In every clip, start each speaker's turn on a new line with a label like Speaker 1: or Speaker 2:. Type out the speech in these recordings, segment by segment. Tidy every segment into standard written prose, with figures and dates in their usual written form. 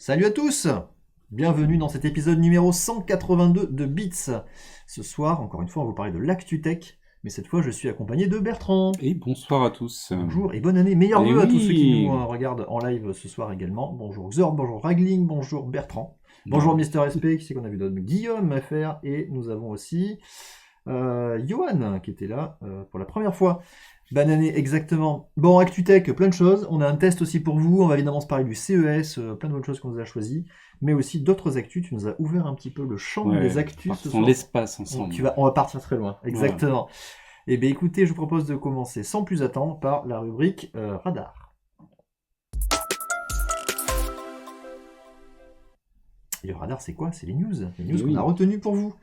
Speaker 1: Salut à tous! Bienvenue dans cet épisode numéro 182 de Bits. Ce soir, encore une fois, on va vous parler de l'ActuTech, mais cette fois, je suis accompagné de Bertrand.
Speaker 2: Et bonsoir à tous.
Speaker 1: Bonjour et bonne année. Meilleurs
Speaker 2: Eh
Speaker 1: vœux à tous ceux qui nous
Speaker 2: oui.
Speaker 1: regardent en live ce soir également. Bonjour Xord, bonjour Ragling, bonjour Bertrand.
Speaker 2: Ah,
Speaker 1: Bonjour Mister SP, qui c'est qu'on a vu d'autres? Guillaume FR, et nous avons aussi Johan qui était là pour la première fois. Bonne année, exactement. Bon, ActuTech, plein de choses. On a un test aussi pour vous. On va évidemment se parler du CES, plein de bonnes choses qu'on nous a choisies, mais aussi d'autres actus. Tu nous as ouvert un petit peu le champ des
Speaker 2: ouais,
Speaker 1: actus ce
Speaker 2: partons
Speaker 1: soir.
Speaker 2: l'espace ensemble.
Speaker 1: On va partir très loin,
Speaker 2: Voilà.
Speaker 1: exactement. Eh bien écoutez, je vous propose de commencer sans plus attendre par la rubrique Radar. Et le radar, c'est quoi? C'est les news
Speaker 2: Oui.
Speaker 1: qu'on a retenues pour vous.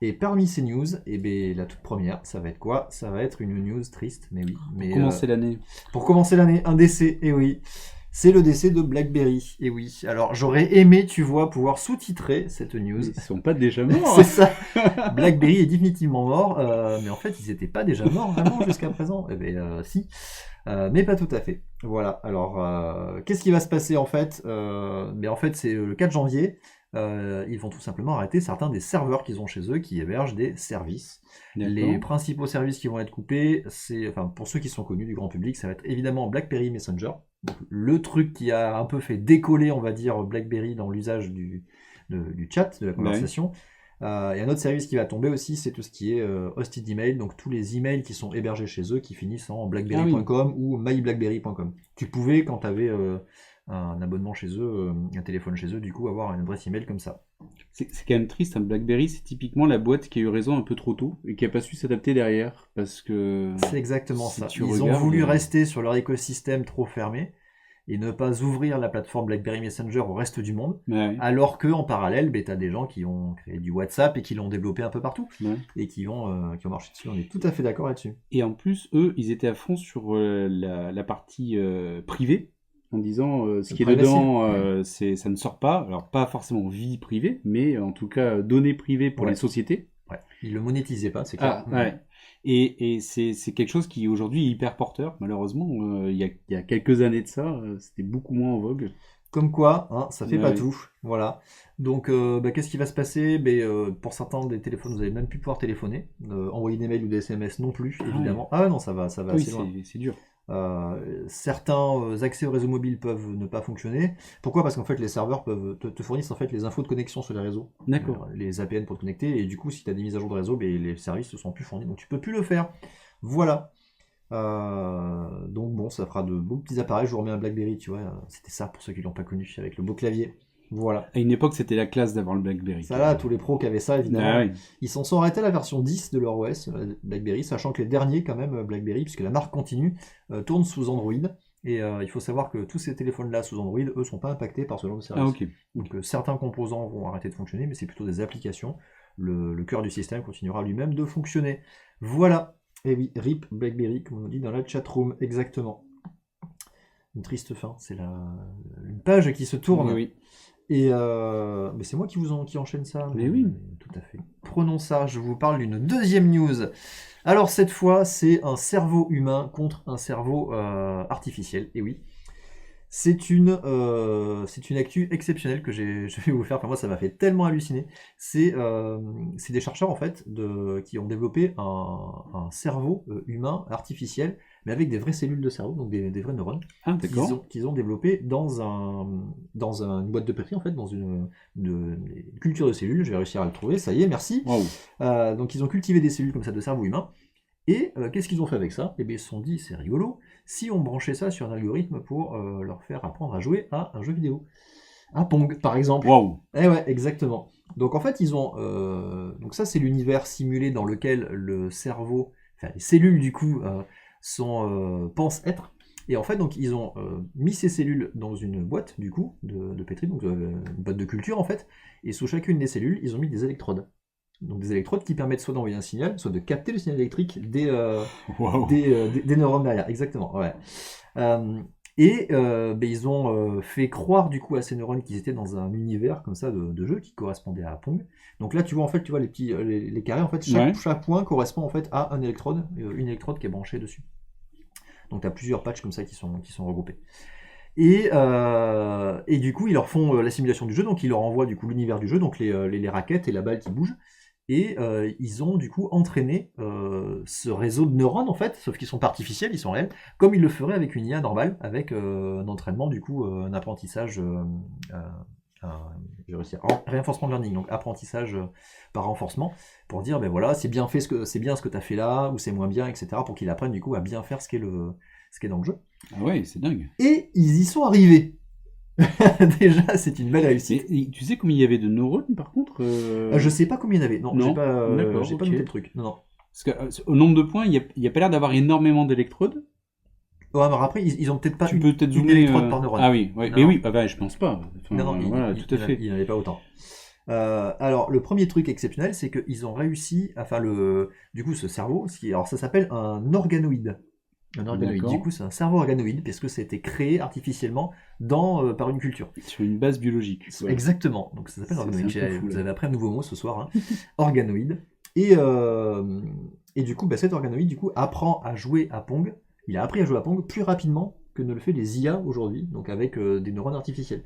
Speaker 1: Et parmi ces news, eh bien, la toute première, ça va être quoi? Ça va être une news triste, mais oui.
Speaker 2: Pour commencer l'année.
Speaker 1: Pour commencer l'année, un décès, et oui. C'est le décès de BlackBerry, et oui. Alors j'aurais aimé, tu vois, pouvoir sous-titrer cette news.
Speaker 2: Ils sont pas déjà morts.
Speaker 1: C'est ça. BlackBerry est définitivement mort, mais en fait, ils n'étaient pas déjà morts vraiment jusqu'à présent. Eh bien, si. Mais pas tout à fait. Voilà. Alors, qu'est-ce qui va se passer en fait? Mais en fait, c'est le 4 janvier. Ils vont tout simplement arrêter certains des serveurs qu'ils ont chez eux qui hébergent des services. Les
Speaker 2: D'accord.
Speaker 1: principaux services qui vont être coupés, c'est, enfin, pour ceux qui sont connus du grand public, ça va être évidemment BlackBerry Messenger. Donc, le truc qui a un peu fait décoller, on va dire, BlackBerry dans l'usage du chat, de la
Speaker 2: Bah oui.
Speaker 1: conversation. Et un autre service qui va tomber aussi, c'est tout ce qui est hosted email, donc tous les emails qui sont hébergés chez eux, qui finissent en blackberry.com ou myblackberry.com. Tu pouvais, quand tu avais un abonnement chez eux, un téléphone chez eux, du coup, avoir une adresse email comme ça.
Speaker 2: C'est quand même triste. BlackBerry, c'est typiquement la boîte qui a eu raison un peu trop tôt et qui a pas su s'adapter derrière. Parce que
Speaker 1: C'est exactement
Speaker 2: si
Speaker 1: ça.
Speaker 2: tu
Speaker 1: Ils ont
Speaker 2: regardes,
Speaker 1: voulu rester sur leur écosystème trop fermé et ne pas ouvrir la plateforme BlackBerry Messenger au reste du monde,
Speaker 2: ouais,
Speaker 1: alors que en parallèle, tu as des gens qui ont créé du WhatsApp et qui l'ont développé un peu partout
Speaker 2: ouais.
Speaker 1: et qui ont marché dessus. On est tout à fait d'accord là-dessus.
Speaker 2: Et en plus, eux, ils étaient à fond sur la partie privée, en disant ce qui est
Speaker 1: Privacy.
Speaker 2: dedans, ça ne sort pas. Alors, pas forcément vie privée, mais en tout cas données privées pour
Speaker 1: Ouais.
Speaker 2: les sociétés.
Speaker 1: Ouais. Ils le monétisaient pas, c'est clair.
Speaker 2: Ah, ouais. Et c'est quelque chose qui aujourd'hui est hyper porteur, malheureusement. Il y a quelques années de ça, c'était beaucoup moins en vogue.
Speaker 1: Comme quoi, hein, ça fait
Speaker 2: Ouais,
Speaker 1: pas
Speaker 2: ouais.
Speaker 1: tout. Voilà. Donc, qu'est-ce qui va se passer? Pour certains des téléphones, vous allez même plus pouvoir téléphoner. Envoyer des mails ou des SMS non plus,
Speaker 2: Ah ouais.
Speaker 1: évidemment. Ah non, ça va
Speaker 2: Oui,
Speaker 1: assez loin.
Speaker 2: c'est dur.
Speaker 1: Certains accès au réseau mobile peuvent ne pas fonctionner. Pourquoi? Parce qu'en fait, les serveurs peuvent te fournissent en fait les infos de connexion sur les réseaux,
Speaker 2: D'accord.
Speaker 1: les APN pour te connecter, et du coup, si tu as des mises à jour de réseau, les services ne sont plus fournis, donc tu peux plus le faire. Voilà. Donc bon, ça fera de beaux petits appareils. Je vous remets un BlackBerry, tu vois. C'était ça pour ceux qui l'ont pas connu, avec le beau clavier. Voilà.
Speaker 2: À une époque, c'était la classe d'avoir le BlackBerry,
Speaker 1: Ça
Speaker 2: quand
Speaker 1: là,
Speaker 2: même.
Speaker 1: tous les pros qui avaient ça,
Speaker 2: Ah
Speaker 1: évidemment.
Speaker 2: ouais.
Speaker 1: Ils s'en sont arrêtés à la version 10 de leur OS, BlackBerry, sachant que les derniers, quand même, BlackBerry, puisque la marque continue, tournent sous Android. Et il faut savoir que tous ces téléphones-là sous Android, eux, sont pas impactés par ce genre de
Speaker 2: Ah
Speaker 1: service.
Speaker 2: ok.
Speaker 1: Donc certains composants vont arrêter de fonctionner, mais c'est plutôt des applications. Le cœur du système continuera lui-même de fonctionner. Voilà. Et oui, RIP BlackBerry, comme on nous dit dans la chatroom, exactement. Une triste fin, c'est une page qui se tourne.
Speaker 2: Oui, oui.
Speaker 1: Et mais c'est moi qui enchaîne ça.
Speaker 2: Mais oui.
Speaker 1: Tout à fait. Prenons ça, je vous parle d'une deuxième news. Alors cette fois, c'est un cerveau humain contre un cerveau artificiel. Et oui, c'est une actu exceptionnelle que je vais vous faire. Enfin moi, ça m'a fait tellement halluciner. C'est des chercheurs en fait qui ont développé un cerveau humain artificiel, mais avec des vraies cellules de cerveau, donc des vrais neurones
Speaker 2: Ah d'accord.
Speaker 1: qu'ils ont développé une boîte de pétri, en fait, dans une culture de cellules. Je vais réussir à le trouver, ça y est, merci.
Speaker 2: Waouh.
Speaker 1: Donc ils ont cultivé des cellules comme ça de cerveau humain. Et qu'est-ce qu'ils ont fait avec ça? Eh bien, ils se sont dit, c'est rigolo, si on branchait ça sur un algorithme pour leur faire apprendre à jouer à un jeu vidéo. À Pong, par exemple.
Speaker 2: Waouh.
Speaker 1: Eh ouais, exactement. Donc en fait, ils ont... donc ça, c'est l'univers simulé dans lequel le cerveau, enfin les cellules du coup, pensent être. Et en fait, donc ils ont mis ces cellules dans une boîte du coup de pétri, donc une boîte de culture en fait. Et sous chacune des cellules, ils ont mis des électrodes. Donc des électrodes qui permettent soit d'envoyer un signal, soit de capter le signal électrique
Speaker 2: Waouh.
Speaker 1: des neurones derrière. Exactement. Ouais. Ils ont fait croire du coup à ces neurones qu'ils étaient dans un univers comme ça de jeu qui correspondait à Pong. Donc là, tu vois en fait, tu vois les petits les carrés en fait,
Speaker 2: Ouais.
Speaker 1: chaque point correspond en fait à un électrode, une électrode qui est branchée dessus. Donc tu as plusieurs patchs comme ça qui sont regroupés. Et du coup, ils leur font la simulation du jeu, donc ils leur envoient du coup l'univers du jeu, donc les raquettes et la balle qui bougent. Et ils ont du coup entraîné ce réseau de neurones en fait, sauf qu'ils sont pas artificiels, ils sont réels, comme ils le feraient avec une IA normale, avec un entraînement du coup, un apprentissage, j'ai réussi à reinforcement learning, donc apprentissage par renforcement, pour dire ben voilà, c'est bien fait c'est bien ce que tu as fait là, ou c'est moins bien, etc. pour qu'ils apprennent du coup à bien faire ce qui est dans le jeu.
Speaker 2: Ah ouais, c'est dingue.
Speaker 1: Et ils y sont arrivés. Déjà, c'est une belle réussite.
Speaker 2: Et tu sais combien il y avait de neurones par contre
Speaker 1: Je sais pas combien il y en avait. Non,
Speaker 2: Non.
Speaker 1: j'ai
Speaker 2: D'accord,
Speaker 1: pas
Speaker 2: ok.
Speaker 1: noté le truc. Non, non.
Speaker 2: Parce que au nombre de points, il y a pas l'air d'avoir énormément d'électrodes.
Speaker 1: Ouais, alors après, ils ont peut-être pas
Speaker 2: Tu peux peut-être
Speaker 1: une
Speaker 2: zoomer.
Speaker 1: électrode par neurone.
Speaker 2: Ah oui, ouais.
Speaker 1: Non,
Speaker 2: Mais
Speaker 1: non.
Speaker 2: oui, ah bah, je pense pas. Enfin,
Speaker 1: Non, non,
Speaker 2: voilà, tout à fait.
Speaker 1: il n'en avait pas autant. Alors, le premier truc exceptionnel, c'est qu'ils ont réussi à faire du coup, ce cerveau, alors ça s'appelle un organoïde. Un organoïde.
Speaker 2: D'accord.
Speaker 1: Du coup, c'est un cerveau organoïde, puisque ça a été créé artificiellement par une culture.
Speaker 2: Sur une base biologique. Voilà.
Speaker 1: Exactement. Donc ça s'appelle organoïde.
Speaker 2: C'est un peu fou,
Speaker 1: Vous
Speaker 2: là.
Speaker 1: avez appris un nouveau mot ce soir, hein. Organoïde. Et du coup, cet organoïde du coup apprend à jouer à Pong. Il a appris à jouer à Pong plus rapidement que ne le fait les IA aujourd'hui, donc avec des neurones artificiels.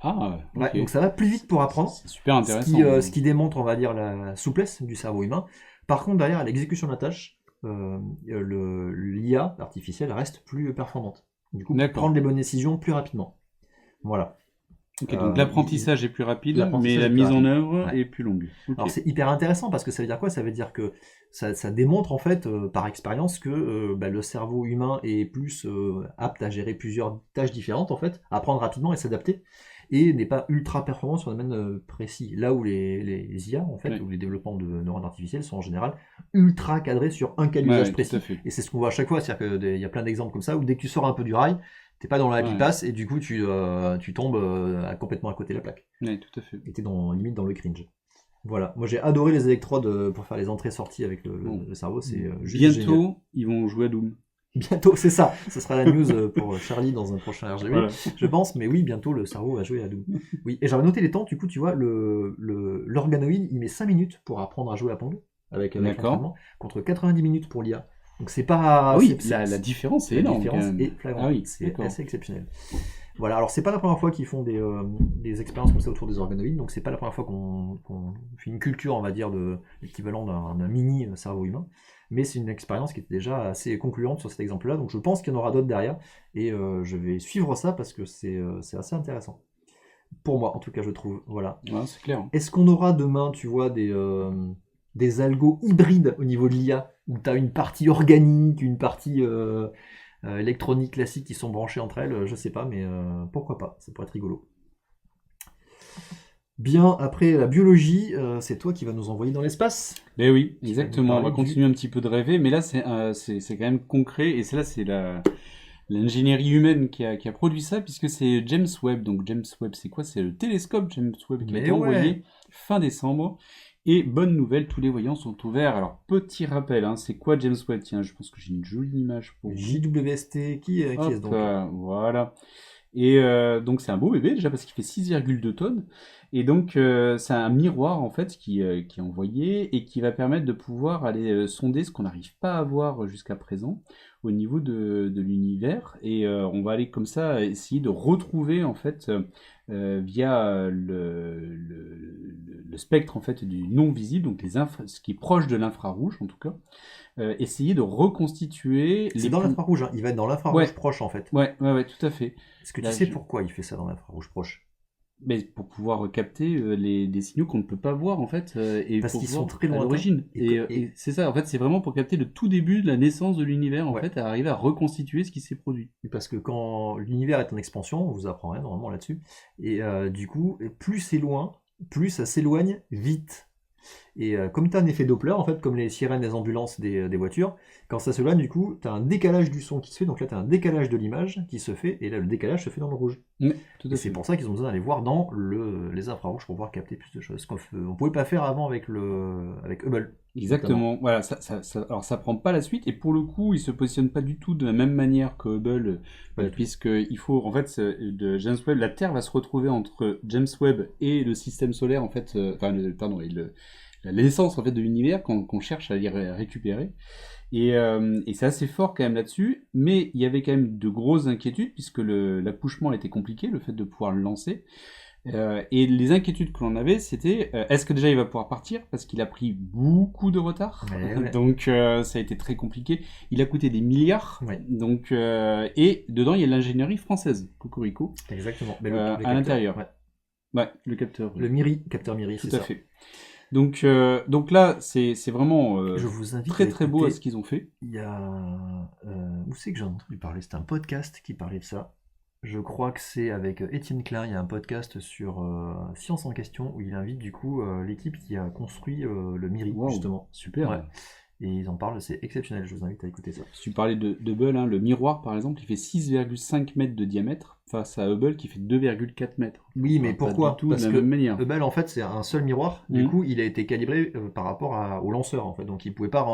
Speaker 2: Ah, ok.
Speaker 1: Ouais, donc ça va plus vite pour apprendre.
Speaker 2: C'est super
Speaker 1: Ce
Speaker 2: intéressant.
Speaker 1: qui démontre, on va dire, la souplesse du cerveau humain. Par contre, derrière, à l'exécution de la tâche, l'IA artificielle reste plus performante. Du coup, pour
Speaker 2: D'accord.
Speaker 1: prendre les bonnes décisions plus rapidement. Voilà.
Speaker 2: Ok, donc l'apprentissage est plus rapide, mais la mise en œuvre est plus longue. Ok.
Speaker 1: Alors c'est hyper intéressant parce que ça veut dire quoi? Ça veut dire que ça démontre en fait par expérience que le cerveau humain est plus apte à gérer plusieurs tâches différentes en fait, à apprendre rapidement et s'adapter, et n'est pas ultra performant sur un domaine précis. Là où les IA en fait,
Speaker 2: Ouais.
Speaker 1: ou les développements de neurones artificiels sont en général ultra cadrés sur un cas d'usage
Speaker 2: Ouais,
Speaker 1: précis.
Speaker 2: tout à fait.
Speaker 1: Et c'est ce qu'on voit à chaque fois, c'est-à-dire qu'il y a plein d'exemples comme ça où dès que tu sors un peu du rail, t'es pas dans la happy
Speaker 2: Ouais.
Speaker 1: pass et du coup tu tombes complètement à côté de la plaque.
Speaker 2: Ouais, tout à fait.
Speaker 1: Et t'es limite dans le cringe. Voilà, moi j'ai adoré les électrodes pour faire les entrées-sorties avec
Speaker 2: Bon.
Speaker 1: le cerveau, c'est juste
Speaker 2: Bientôt,
Speaker 1: génial.
Speaker 2: ils vont jouer à Doom.
Speaker 1: Bientôt, c'est ça, ce sera la news pour Charlie dans un prochain RGB,
Speaker 2: Voilà.
Speaker 1: je pense, mais oui, bientôt le cerveau va jouer à Doom. Oui, et j'avais noté les temps, du coup tu vois, l'organoïde il met 5 minutes pour apprendre à jouer à Pong, avec
Speaker 2: D'accord.
Speaker 1: l'entraînement, contre 90 minutes pour l'IA. Donc c'est pas...
Speaker 2: Ah oui,
Speaker 1: c'est-
Speaker 2: la différence est
Speaker 1: la
Speaker 2: énorme.
Speaker 1: différence
Speaker 2: quand même.
Speaker 1: est flagrante,
Speaker 2: Ah oui,
Speaker 1: c'est
Speaker 2: d'accord.
Speaker 1: assez exceptionnel. Voilà, alors c'est pas la première fois qu'ils font des expériences comme ça autour des organoïdes, donc c'est pas la première fois qu'on fait une culture, on va dire, de l'équivalent d'un mini cerveau humain, mais c'est une expérience qui était déjà assez concluante sur cet exemple-là, donc je pense qu'il y en aura d'autres derrière, et je vais suivre ça parce que c'est assez intéressant. Pour moi, en tout cas, je trouve. Voilà.
Speaker 2: Ouais, c'est clair.
Speaker 1: Est-ce qu'on aura demain, tu vois, des algos hybrides au niveau de l'IA, où tu as une partie organique, une partie électronique classique qui sont branchées entre elles, je sais pas, mais pourquoi pas, ça pourrait être rigolo. Bien, après la biologie, c'est toi qui vas nous envoyer dans l'espace.
Speaker 2: Ben oui,
Speaker 1: Qui va nous
Speaker 2: exactement. On va
Speaker 1: parler du-
Speaker 2: continuer un petit peu de rêver, mais là, c'est quand même concret. Et c'est l'ingénierie humaine qui a produit ça, puisque c'est James Webb. Donc, James Webb, c'est quoi? C'est le télescope James Webb qui a
Speaker 1: Mais
Speaker 2: été
Speaker 1: ouais.
Speaker 2: envoyé fin décembre. Et bonne nouvelle, tous les voyants sont ouverts. Alors, petit rappel, hein, c'est quoi James Webb? Tiens, je pense que j'ai une jolie image pour vous.
Speaker 1: JWST, qui est-ce donc?
Speaker 2: Voilà. Et donc c'est un beau bébé déjà parce qu'il fait 6,2 tonnes. Et donc c'est un miroir en fait qui est envoyé et qui va permettre de pouvoir aller sonder ce qu'on n'arrive pas à voir jusqu'à présent au niveau de l'univers. Et on va aller comme ça essayer de retrouver en fait via le spectre en fait du non visible, donc ce qui est proche de l'infrarouge en tout cas, essayer de reconstituer
Speaker 1: C'est dans l'infrarouge, hein. Il va être dans l'infrarouge
Speaker 2: Ouais.
Speaker 1: proche en fait.
Speaker 2: Ouais, tout à fait.
Speaker 1: Est-ce que
Speaker 2: Là,
Speaker 1: tu sais
Speaker 2: je-
Speaker 1: pourquoi il fait ça dans l'infrarouge proche?
Speaker 2: Mais pour pouvoir capter des signaux qu'on ne peut pas voir en fait, et
Speaker 1: Parce
Speaker 2: pour
Speaker 1: qu'ils
Speaker 2: voir
Speaker 1: sont très
Speaker 2: à
Speaker 1: lointains.
Speaker 2: l'origine.
Speaker 1: Et-
Speaker 2: Et c'est ça, en fait, c'est vraiment pour capter le tout début de la naissance de l'univers, en
Speaker 1: Ouais.
Speaker 2: fait, à arriver à reconstituer ce qui s'est produit.
Speaker 1: Parce que quand l'univers est en expansion, on vous apprend rien normalement là-dessus, et du coup, plus c'est loin, plus ça s'éloigne vite. Et comme tu as un effet Doppler, en fait, comme les sirènes des ambulances des voitures, quand ça s'éloigne, du coup, tu as un décalage du son qui se fait, donc là tu as un décalage de l'image qui se fait, et là le décalage se fait dans le rouge.
Speaker 2: Tout
Speaker 1: Et
Speaker 2: à
Speaker 1: c'est
Speaker 2: fait.
Speaker 1: pour ça qu'ils ont besoin d'aller voir dans les infrarouges pour pouvoir capter plus de choses. Ce qu'on ne pouvait pas faire avant avec Hubble.
Speaker 2: Exactement. Voilà, alors ça prend pas la suite, et pour le coup, il se positionne pas du tout de la même manière que Hubble,
Speaker 1: Pas du tout.
Speaker 2: puisque il faut, en fait, de James Webb, la Terre va se retrouver entre James Webb et le système solaire, en fait, et l'essence en fait de l'univers qu'on cherche à récupérer. Et c'est assez fort quand même là-dessus, mais il y avait quand même de grosses inquiétudes puisque l'accouchement était compliqué, le fait de pouvoir le lancer. Et les inquiétudes que l'on avait, c'était est-ce que déjà il va pouvoir partir parce qu'il a pris beaucoup de retard,
Speaker 1: Ouais.
Speaker 2: donc ça a été très compliqué. Il a coûté des milliards,
Speaker 1: Ouais.
Speaker 2: donc et dedans il y a l'ingénierie française, Cocorico,
Speaker 1: Exactement. Mais
Speaker 2: à
Speaker 1: capteur,
Speaker 2: l'intérieur.
Speaker 1: ouais.
Speaker 2: Ouais, le capteur.
Speaker 1: Le MIRI, capteur MIRI,
Speaker 2: Tout
Speaker 1: c'est
Speaker 2: à
Speaker 1: ça.
Speaker 2: fait. Donc là, c'est vraiment
Speaker 1: Je vous invite
Speaker 2: très
Speaker 1: à
Speaker 2: très beau à
Speaker 1: écouter.
Speaker 2: ce qu'ils ont fait.
Speaker 1: Il y a. Où c'est que j'en ai entendu parler? C'était un podcast qui parlait de ça. Je crois que c'est avec Étienne Klein. Il y a un podcast sur Science en question où il invite du coup l'équipe qui a construit le MIRI,
Speaker 2: Wow,
Speaker 1: justement.
Speaker 2: super.
Speaker 1: Ouais. Et ils en parlent, c'est exceptionnel. Je vous invite à écouter ça.
Speaker 2: Si tu parlais de Hubble, hein, le miroir par exemple, il fait 6,5 mètres de diamètre face à Hubble qui fait 2,4 mètres.
Speaker 1: Oui, mais
Speaker 2: Pas
Speaker 1: pourquoi?
Speaker 2: du tout
Speaker 1: Parce
Speaker 2: de la
Speaker 1: que
Speaker 2: même manière.
Speaker 1: Hubble, en fait, c'est un seul miroir. Du
Speaker 2: Mhm.
Speaker 1: coup, il a été calibré par rapport au lanceur, en fait. Donc, il pouvait pas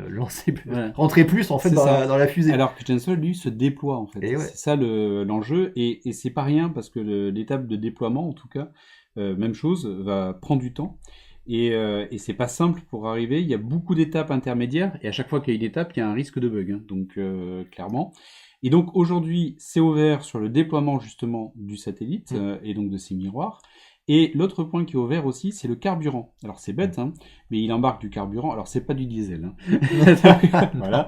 Speaker 1: lancer
Speaker 2: Ouais.
Speaker 1: rentrer plus, en fait,
Speaker 2: C'est ça.
Speaker 1: dans la fusée.
Speaker 2: Alors que James Webb, lui, se déploie en fait.
Speaker 1: Et ouais.
Speaker 2: C'est ça l'enjeu. Et c'est pas rien parce que l'étape de déploiement, en tout cas, même chose, va prendre du temps. Et c'est pas simple pour arriver. Il y a beaucoup d'étapes intermédiaires. Et à chaque fois qu'il y a une étape, il y a un risque de bug. Hein. Donc, clairement. Et donc, aujourd'hui, c'est ouvert sur le déploiement justement du satellite et donc de ses miroirs. Et l'autre point qui est ouvert aussi, c'est le carburant. Alors c'est bête, hein, mais il embarque du carburant. Alors c'est pas du diesel, hein. Voilà.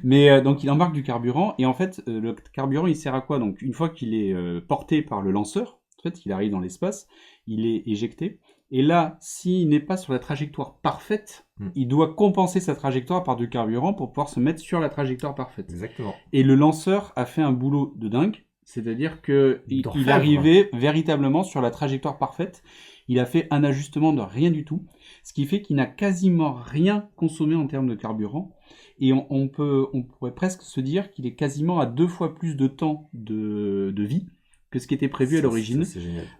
Speaker 2: Mais donc il embarque du carburant et en fait le carburant il sert à quoi? Donc une fois qu'il est porté par le lanceur, en fait il arrive dans l'espace, il est éjecté. Et là, s'il n'est pas sur la trajectoire parfaite, il doit compenser sa trajectoire par du carburant pour pouvoir se mettre sur la trajectoire parfaite.
Speaker 1: Exactement.
Speaker 2: Et le lanceur a fait un boulot de dingue. C'est-à-dire qu'il arrivait véritablement sur la trajectoire parfaite. Il a fait un ajustement de rien du tout, ce qui fait qu'il n'a quasiment rien consommé en termes de carburant. Et on pourrait presque se dire qu'il est quasiment à 2 fois plus de temps de vie que ce qui était prévu à l'origine,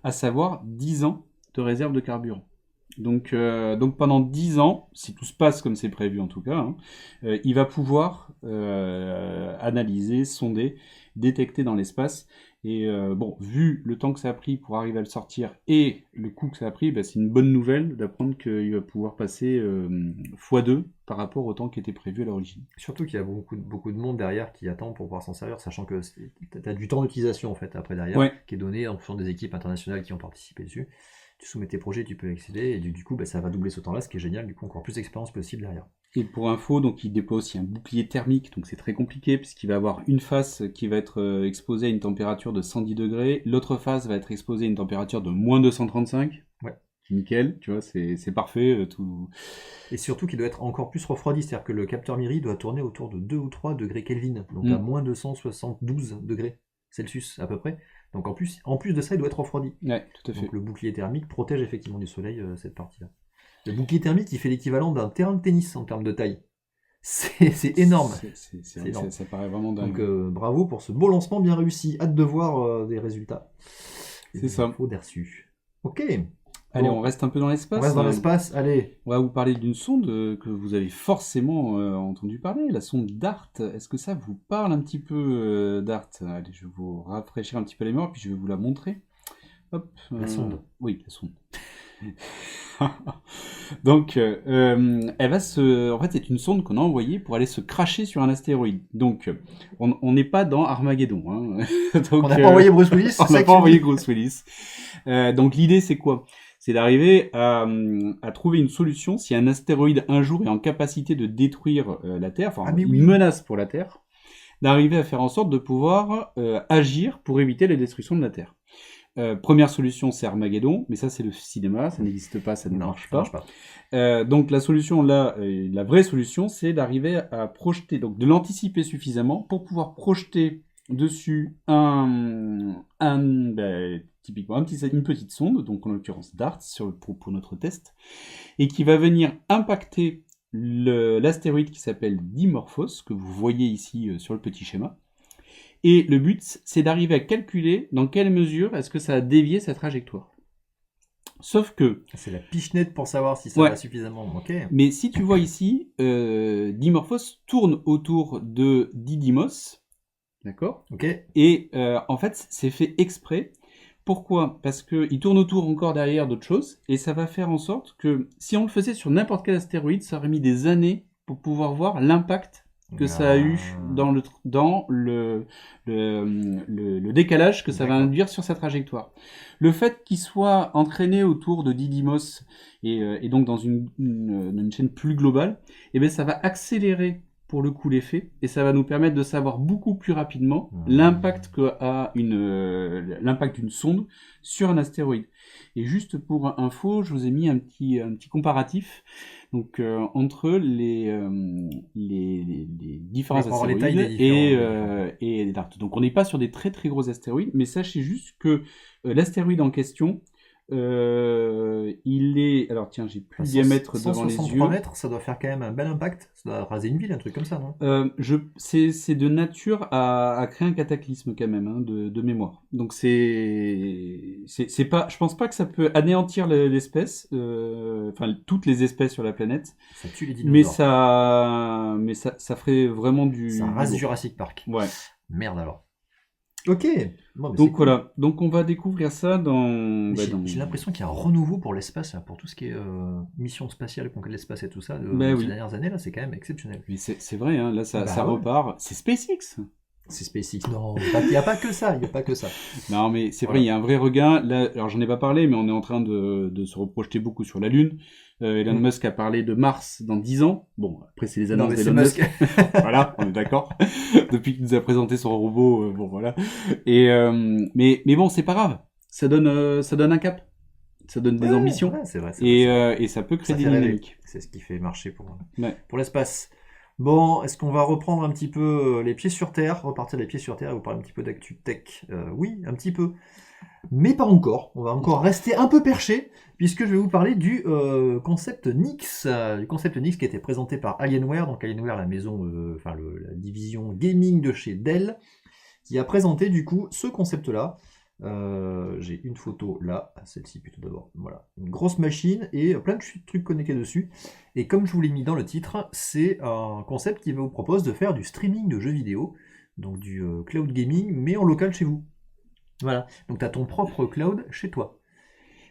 Speaker 2: à savoir 10 ans de réserve de carburant. Donc pendant 10 ans, si tout se passe comme c'est prévu en tout cas, hein, il va pouvoir analyser, sonder, détecter dans l'espace. Et bon, vu le temps que ça a pris pour arriver à le sortir et le coût que ça a pris, bah, c'est une bonne nouvelle d'apprendre qu'il va pouvoir passer x2 par rapport au temps qui était prévu à l'origine.
Speaker 1: Surtout qu'il y a beaucoup de monde derrière qui attend pour pouvoir s'en servir, sachant que tu as du temps d'utilisation en fait après derrière, qui est donné en fonction des équipes internationales qui ont participé dessus. Tu soumets tes projets, tu peux accéder, et du coup, bah, ça va doubler ce temps-là, ce qui est génial, du coup, encore plus d'expérience possible derrière.
Speaker 2: Et pour info, donc il déploie aussi un bouclier thermique, donc c'est très compliqué, puisqu'il va avoir une face qui va être exposée à une température de 110 degrés, l'autre face va être exposée à une température de moins 235.
Speaker 1: Ouais.
Speaker 2: Nickel, tu vois, c'est parfait. Tout.
Speaker 1: Et surtout qu'il doit être encore plus refroidi, c'est-à-dire que le capteur MIRI doit tourner autour de 2 ou 3 degrés Kelvin, donc à moins 272 degrés Celsius à peu près. Donc en plus de ça, il doit être refroidi.
Speaker 2: Ouais, tout à fait.
Speaker 1: Donc le bouclier thermique protège effectivement du soleil cette partie-là. Le bouclier thermique, il fait l'équivalent d'un terrain de tennis en termes de taille. C'est énorme.
Speaker 2: C'est énorme. Ça paraît vraiment dingue.
Speaker 1: Donc bravo pour ce beau lancement bien réussi. Hâte de voir des résultats.
Speaker 2: C'est ça.
Speaker 1: Infos reçues. Ok.
Speaker 2: Allez, on reste un peu dans l'espace.
Speaker 1: On reste dans l'espace, allez.
Speaker 2: On va vous parler d'une sonde que vous avez forcément entendu parler, la sonde DART. Est-ce que ça vous parle un petit peu, DART? Allez, je vais vous rafraîchir un petit peu les mémoires, puis je vais vous la montrer. Hop.
Speaker 1: La sonde.
Speaker 2: Oui, la sonde. Donc, elle va en fait, c'est une sonde qu'on a envoyée pour aller se cracher sur un astéroïde. Donc, on n'est pas dans Armageddon. Hein. Donc,
Speaker 1: on n'a pas envoyé Bruce Willis.
Speaker 2: On n'a pas envoyé Bruce Willis. Donc, l'idée, c'est quoi? C'est d'arriver à trouver une solution si un astéroïde un jour est en capacité de détruire la Terre, enfin une menace pour la Terre, d'arriver à faire en sorte de pouvoir agir pour éviter la destruction de la Terre. Première solution, c'est Armageddon, mais ça c'est le cinéma, ça n'existe pas, ça ne marche pas. Donc la solution là, la vraie solution, c'est d'arriver à projeter, donc de l'anticiper suffisamment pour pouvoir projeter dessus typiquement une petite sonde, donc en l'occurrence DART pour notre test, et qui va venir impacter l'astéroïde qui s'appelle Dimorphos, que vous voyez ici sur le petit schéma. Et le but, c'est d'arriver à calculer dans quelle mesure est-ce que ça a dévié sa trajectoire. Sauf que...
Speaker 1: C'est la pichenette pour savoir si ça va suffisamment. Okay.
Speaker 2: Mais si tu vois ici, Dimorphos tourne autour de Didymos. D'accord.
Speaker 1: Okay.
Speaker 2: Et en fait, c'est fait exprès Pourquoi? Parce qu'il tourne autour encore derrière d'autres choses, et ça va faire en sorte que si on le faisait sur n'importe quel astéroïde, ça aurait mis des années pour pouvoir voir l'impact que ça a eu dans le décalage que ça va induire sur sa trajectoire. Le fait qu'il soit entraîné autour de Didymos et donc dans une chaîne plus globale, eh bien ça va accélérer pour le coup l'effet et ça va nous permettre de savoir beaucoup plus rapidement l'impact qu'a l'impact d'une sonde sur un astéroïde. Et juste pour info, je vous ai mis un petit comparatif donc entre les différents astéroïdes et les darts. Donc on n'est pas sur des très très gros astéroïdes, mais sachez juste que l'astéroïde en question, il est... Alors tiens, j'ai plus le diamètre devant les yeux.
Speaker 1: 163 mètres, ça doit faire quand même un bel impact. Ça doit raser une ville, un truc comme ça, non?
Speaker 2: C'est de nature à créer un cataclysme quand même, hein, de mémoire. Donc c'est pas... Je pense pas que ça peut anéantir l'espèce, enfin toutes les espèces sur la planète.
Speaker 1: Ça tue les dinosaures.
Speaker 2: Mais ça ferait vraiment du...
Speaker 1: Ça rase Jurassic Park.
Speaker 2: Ouais.
Speaker 1: Merde alors. Ok. Bon,
Speaker 2: donc voilà, donc on va découvrir ça dans...
Speaker 1: J'ai l'impression qu'il y a un renouveau pour l'espace, là, pour tout ce qui est mission spatiale, conquête de l'espace et tout ça. Ces dernières années, là, c'est quand même exceptionnel.
Speaker 2: Mais c'est vrai, hein, là ça repart. C'est SpaceX.
Speaker 1: C'est SpaceX. Non, il n'y a pas que ça. Il n'y a pas que ça.
Speaker 2: Non, mais c'est vrai, il y a un vrai regain. Là, alors j'en ai pas parlé, mais on est en train de se reprojeter beaucoup sur la Lune. Elon Musk a parlé de Mars dans 10 ans. Bon, après, c'est les annonces d'Elon Musk. Voilà, on est d'accord. Depuis qu'il nous a présenté son robot, bon, voilà. Et, mais bon, c'est pas grave. Ça donne un cap. Ça donne des ambitions.
Speaker 1: Ouais, c'est vrai.
Speaker 2: Et ça peut créer des dynamiques.
Speaker 1: C'est ce qui fait marcher pour l'espace. Bon, est-ce qu'on va reprendre un petit peu les pieds sur terre, repartir les pieds sur terre et vous parler un petit peu d'actu tech? Oui, un petit peu. Mais pas encore. On va encore rester un peu perché, puisque je vais vous parler du concept Nix. Du concept Nix qui a été présenté par Alienware, donc Alienware, la maison, la division gaming de chez Dell, qui a présenté du coup ce concept-là. J'ai une photo là, celle-ci plutôt d'abord. Voilà, une grosse machine et plein de trucs connectés dessus. Et comme je vous l'ai mis dans le titre, c'est un concept qui vous propose de faire du streaming de jeux vidéo, donc du cloud gaming, mais en local chez vous. Voilà, donc tu as ton propre cloud chez toi.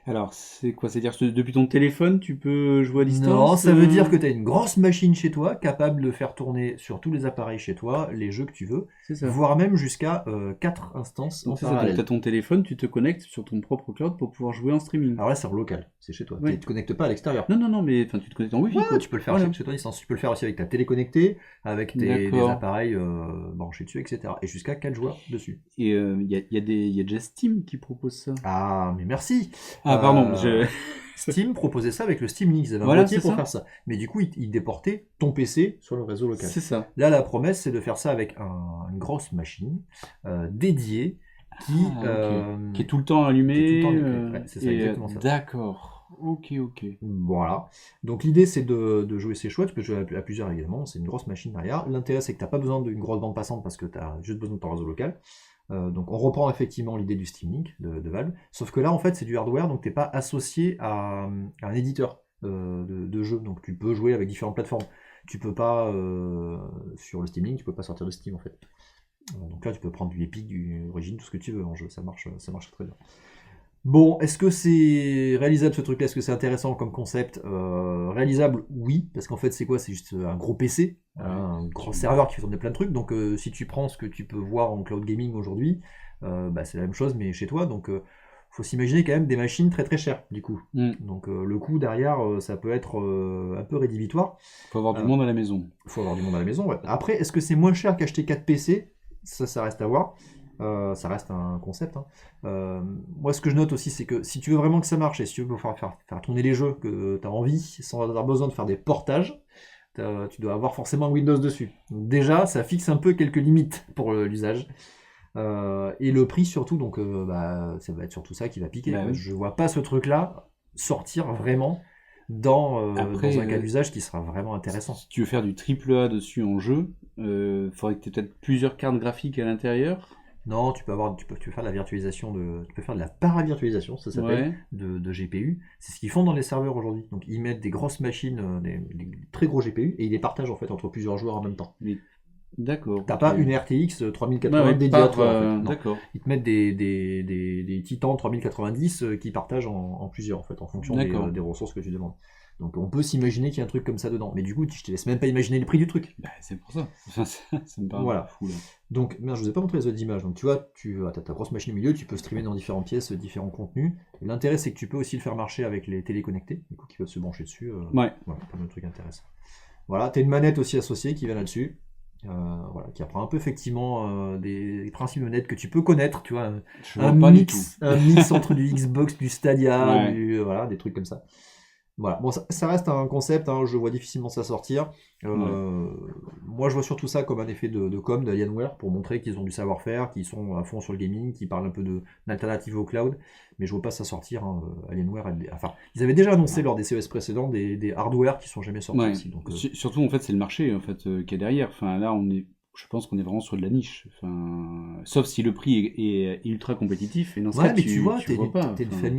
Speaker 2: Alors, c'est quoi? C'est-à-dire que depuis ton téléphone, tu peux jouer à distance?
Speaker 1: Non, ça veut dire que tu as une grosse machine chez toi, capable de faire tourner sur tous les appareils chez toi les jeux que tu veux, voire même jusqu'à 4 instances en parallèle.
Speaker 2: Donc tu as ton téléphone, tu te connectes sur ton propre cloud pour pouvoir jouer en streaming.
Speaker 1: Alors là, c'est en local, c'est chez toi. Ouais. Tu ne te connectes pas à l'extérieur.
Speaker 2: Non, mais tu te connectes en Wi-Fi.
Speaker 1: Ouais, tu peux le faire chez toi à distance. Tu peux le faire aussi avec ta télé connectée, avec des appareils branchés dessus, etc. Et jusqu'à 4 joueurs dessus.
Speaker 2: Et il y a déjà Steam qui propose ça.
Speaker 1: Ah, mais merci.
Speaker 2: Ah, pardon,
Speaker 1: Steam proposait ça avec le Steam Link, ils avaient un boîtier pour faire ça. Mais du coup, ils déportaient ton PC sur le réseau local.
Speaker 2: C'est ça.
Speaker 1: Là, la promesse, c'est de faire ça avec une grosse machine dédiée qui
Speaker 2: est tout le temps allumée.
Speaker 1: Ouais, c'est ça, exactement ça.
Speaker 2: D'accord. Ok.
Speaker 1: Voilà. Donc l'idée, c'est de jouer ces choix. Tu peux jouer à plusieurs également. C'est une grosse machine derrière. L'intérêt, c'est que tu n'as pas besoin d'une grosse bande passante parce que tu as juste besoin de ton réseau local. Donc on reprend effectivement l'idée du Steam Link de Valve, sauf que là en fait c'est du hardware, donc t'es pas associé à un éditeur de jeu, donc tu peux jouer avec différentes plateformes. Tu peux pas sur le Steam Link, tu peux pas sortir de Steam en fait. Donc là tu peux prendre du Epic, du Origin, tout ce que tu veux en jeu, ça marche très bien. Bon, est-ce que c'est réalisable ce truc-là? Est-ce que c'est intéressant comme concept? Réalisable, oui, parce qu'en fait c'est quoi? C'est juste un gros PC, un gros serveur qui fait tourner plein de trucs. Donc si tu prends ce que tu peux voir en cloud gaming aujourd'hui, c'est la même chose mais chez toi. Donc faut s'imaginer quand même des machines très très chères du coup. Donc le coût derrière ça peut être un peu rédhibitoire.
Speaker 2: Faut avoir du monde à la maison.
Speaker 1: Faut avoir du monde à la maison, ouais. Après, est-ce que c'est moins cher qu'acheter 4 PC? Ça reste à voir. Ça reste un concept. Moi, ce que je note aussi, c'est que si tu veux vraiment que ça marche et si tu veux faire tourner les jeux que tu as envie, sans avoir besoin de faire des portages, tu dois avoir forcément Windows dessus. Donc déjà, ça fixe un peu quelques limites pour l'usage. Et le prix surtout, donc ça va être surtout ça qui va piquer. Je vois pas ce truc-là sortir vraiment dans un cas d'usage qui sera vraiment intéressant.
Speaker 2: Si tu veux faire du AAA dessus en jeu, faudrait que tu aies peut-être plusieurs cartes graphiques à l'intérieur.
Speaker 1: Non, tu peux faire de la virtualisation tu peux faire de la paravirtualisation, ça s'appelle, de GPU. C'est ce qu'ils font dans les serveurs aujourd'hui. Donc ils mettent des grosses machines, des très gros GPU, et ils les partagent en fait entre plusieurs joueurs en même temps.
Speaker 2: Mais D'accord.
Speaker 1: T'as
Speaker 2: ok.
Speaker 1: pas une RTX 3080
Speaker 2: Ouais, ouais,
Speaker 1: dédiée à
Speaker 2: par,
Speaker 1: toi, en fait. Non.
Speaker 2: d'accord.
Speaker 1: Ils te mettent des Titans 3090 qui partagent en plusieurs, en fait, en fonction
Speaker 2: D'accord.
Speaker 1: des ressources que tu demandes. Donc on peut s'imaginer qu'il y a un truc comme ça dedans. Mais du coup, je te laisse même pas imaginer le prix du truc.
Speaker 2: Bah, c'est pour ça. Enfin, ça me paraît un peu
Speaker 1: Voilà.
Speaker 2: fou, là.
Speaker 1: Donc, merde, je vous ai pas montré les autres images. Donc, tu vois, tu as ta grosse machine au milieu, tu peux streamer dans différentes pièces, différents contenus. Et l'intérêt, c'est que tu peux aussi le faire marcher avec les téléconnectés, du coup, qui peuvent se brancher dessus.
Speaker 2: Ouais.
Speaker 1: Voilà, pas de trucs intéressants. Voilà, tu as une manette aussi associée qui vient là-dessus. Voilà, qui apprend un peu effectivement des principes de manette que tu peux connaître, tu vois,
Speaker 2: Je vois pas du tout.
Speaker 1: un mix entre du Xbox, du Stadia,
Speaker 2: Ouais.
Speaker 1: voilà, des trucs comme ça. Voilà, bon, ça reste un concept, hein, je vois difficilement ça sortir.
Speaker 2: Ouais.
Speaker 1: Moi, je vois surtout ça comme un effet de com d'Alienware pour montrer qu'ils ont du savoir-faire, qu'ils sont à fond sur le gaming, qu'ils parlent un peu d'alternative au cloud, mais je vois pas ça sortir. Hein, Alienware, enfin, ils avaient déjà annoncé lors des CES précédents des hardware qui sont jamais sortis
Speaker 2: Ouais.
Speaker 1: aussi. Donc,
Speaker 2: Surtout, en fait, c'est le marché en fait, qui est derrière. Enfin, là, je pense qu'on est vraiment sur de la niche. Enfin, sauf si le prix est ultra compétitif. Et dans ce
Speaker 1: ouais,
Speaker 2: cas,
Speaker 1: mais tu vois,
Speaker 2: tu vois pas.
Speaker 1: t'es
Speaker 2: Enfin,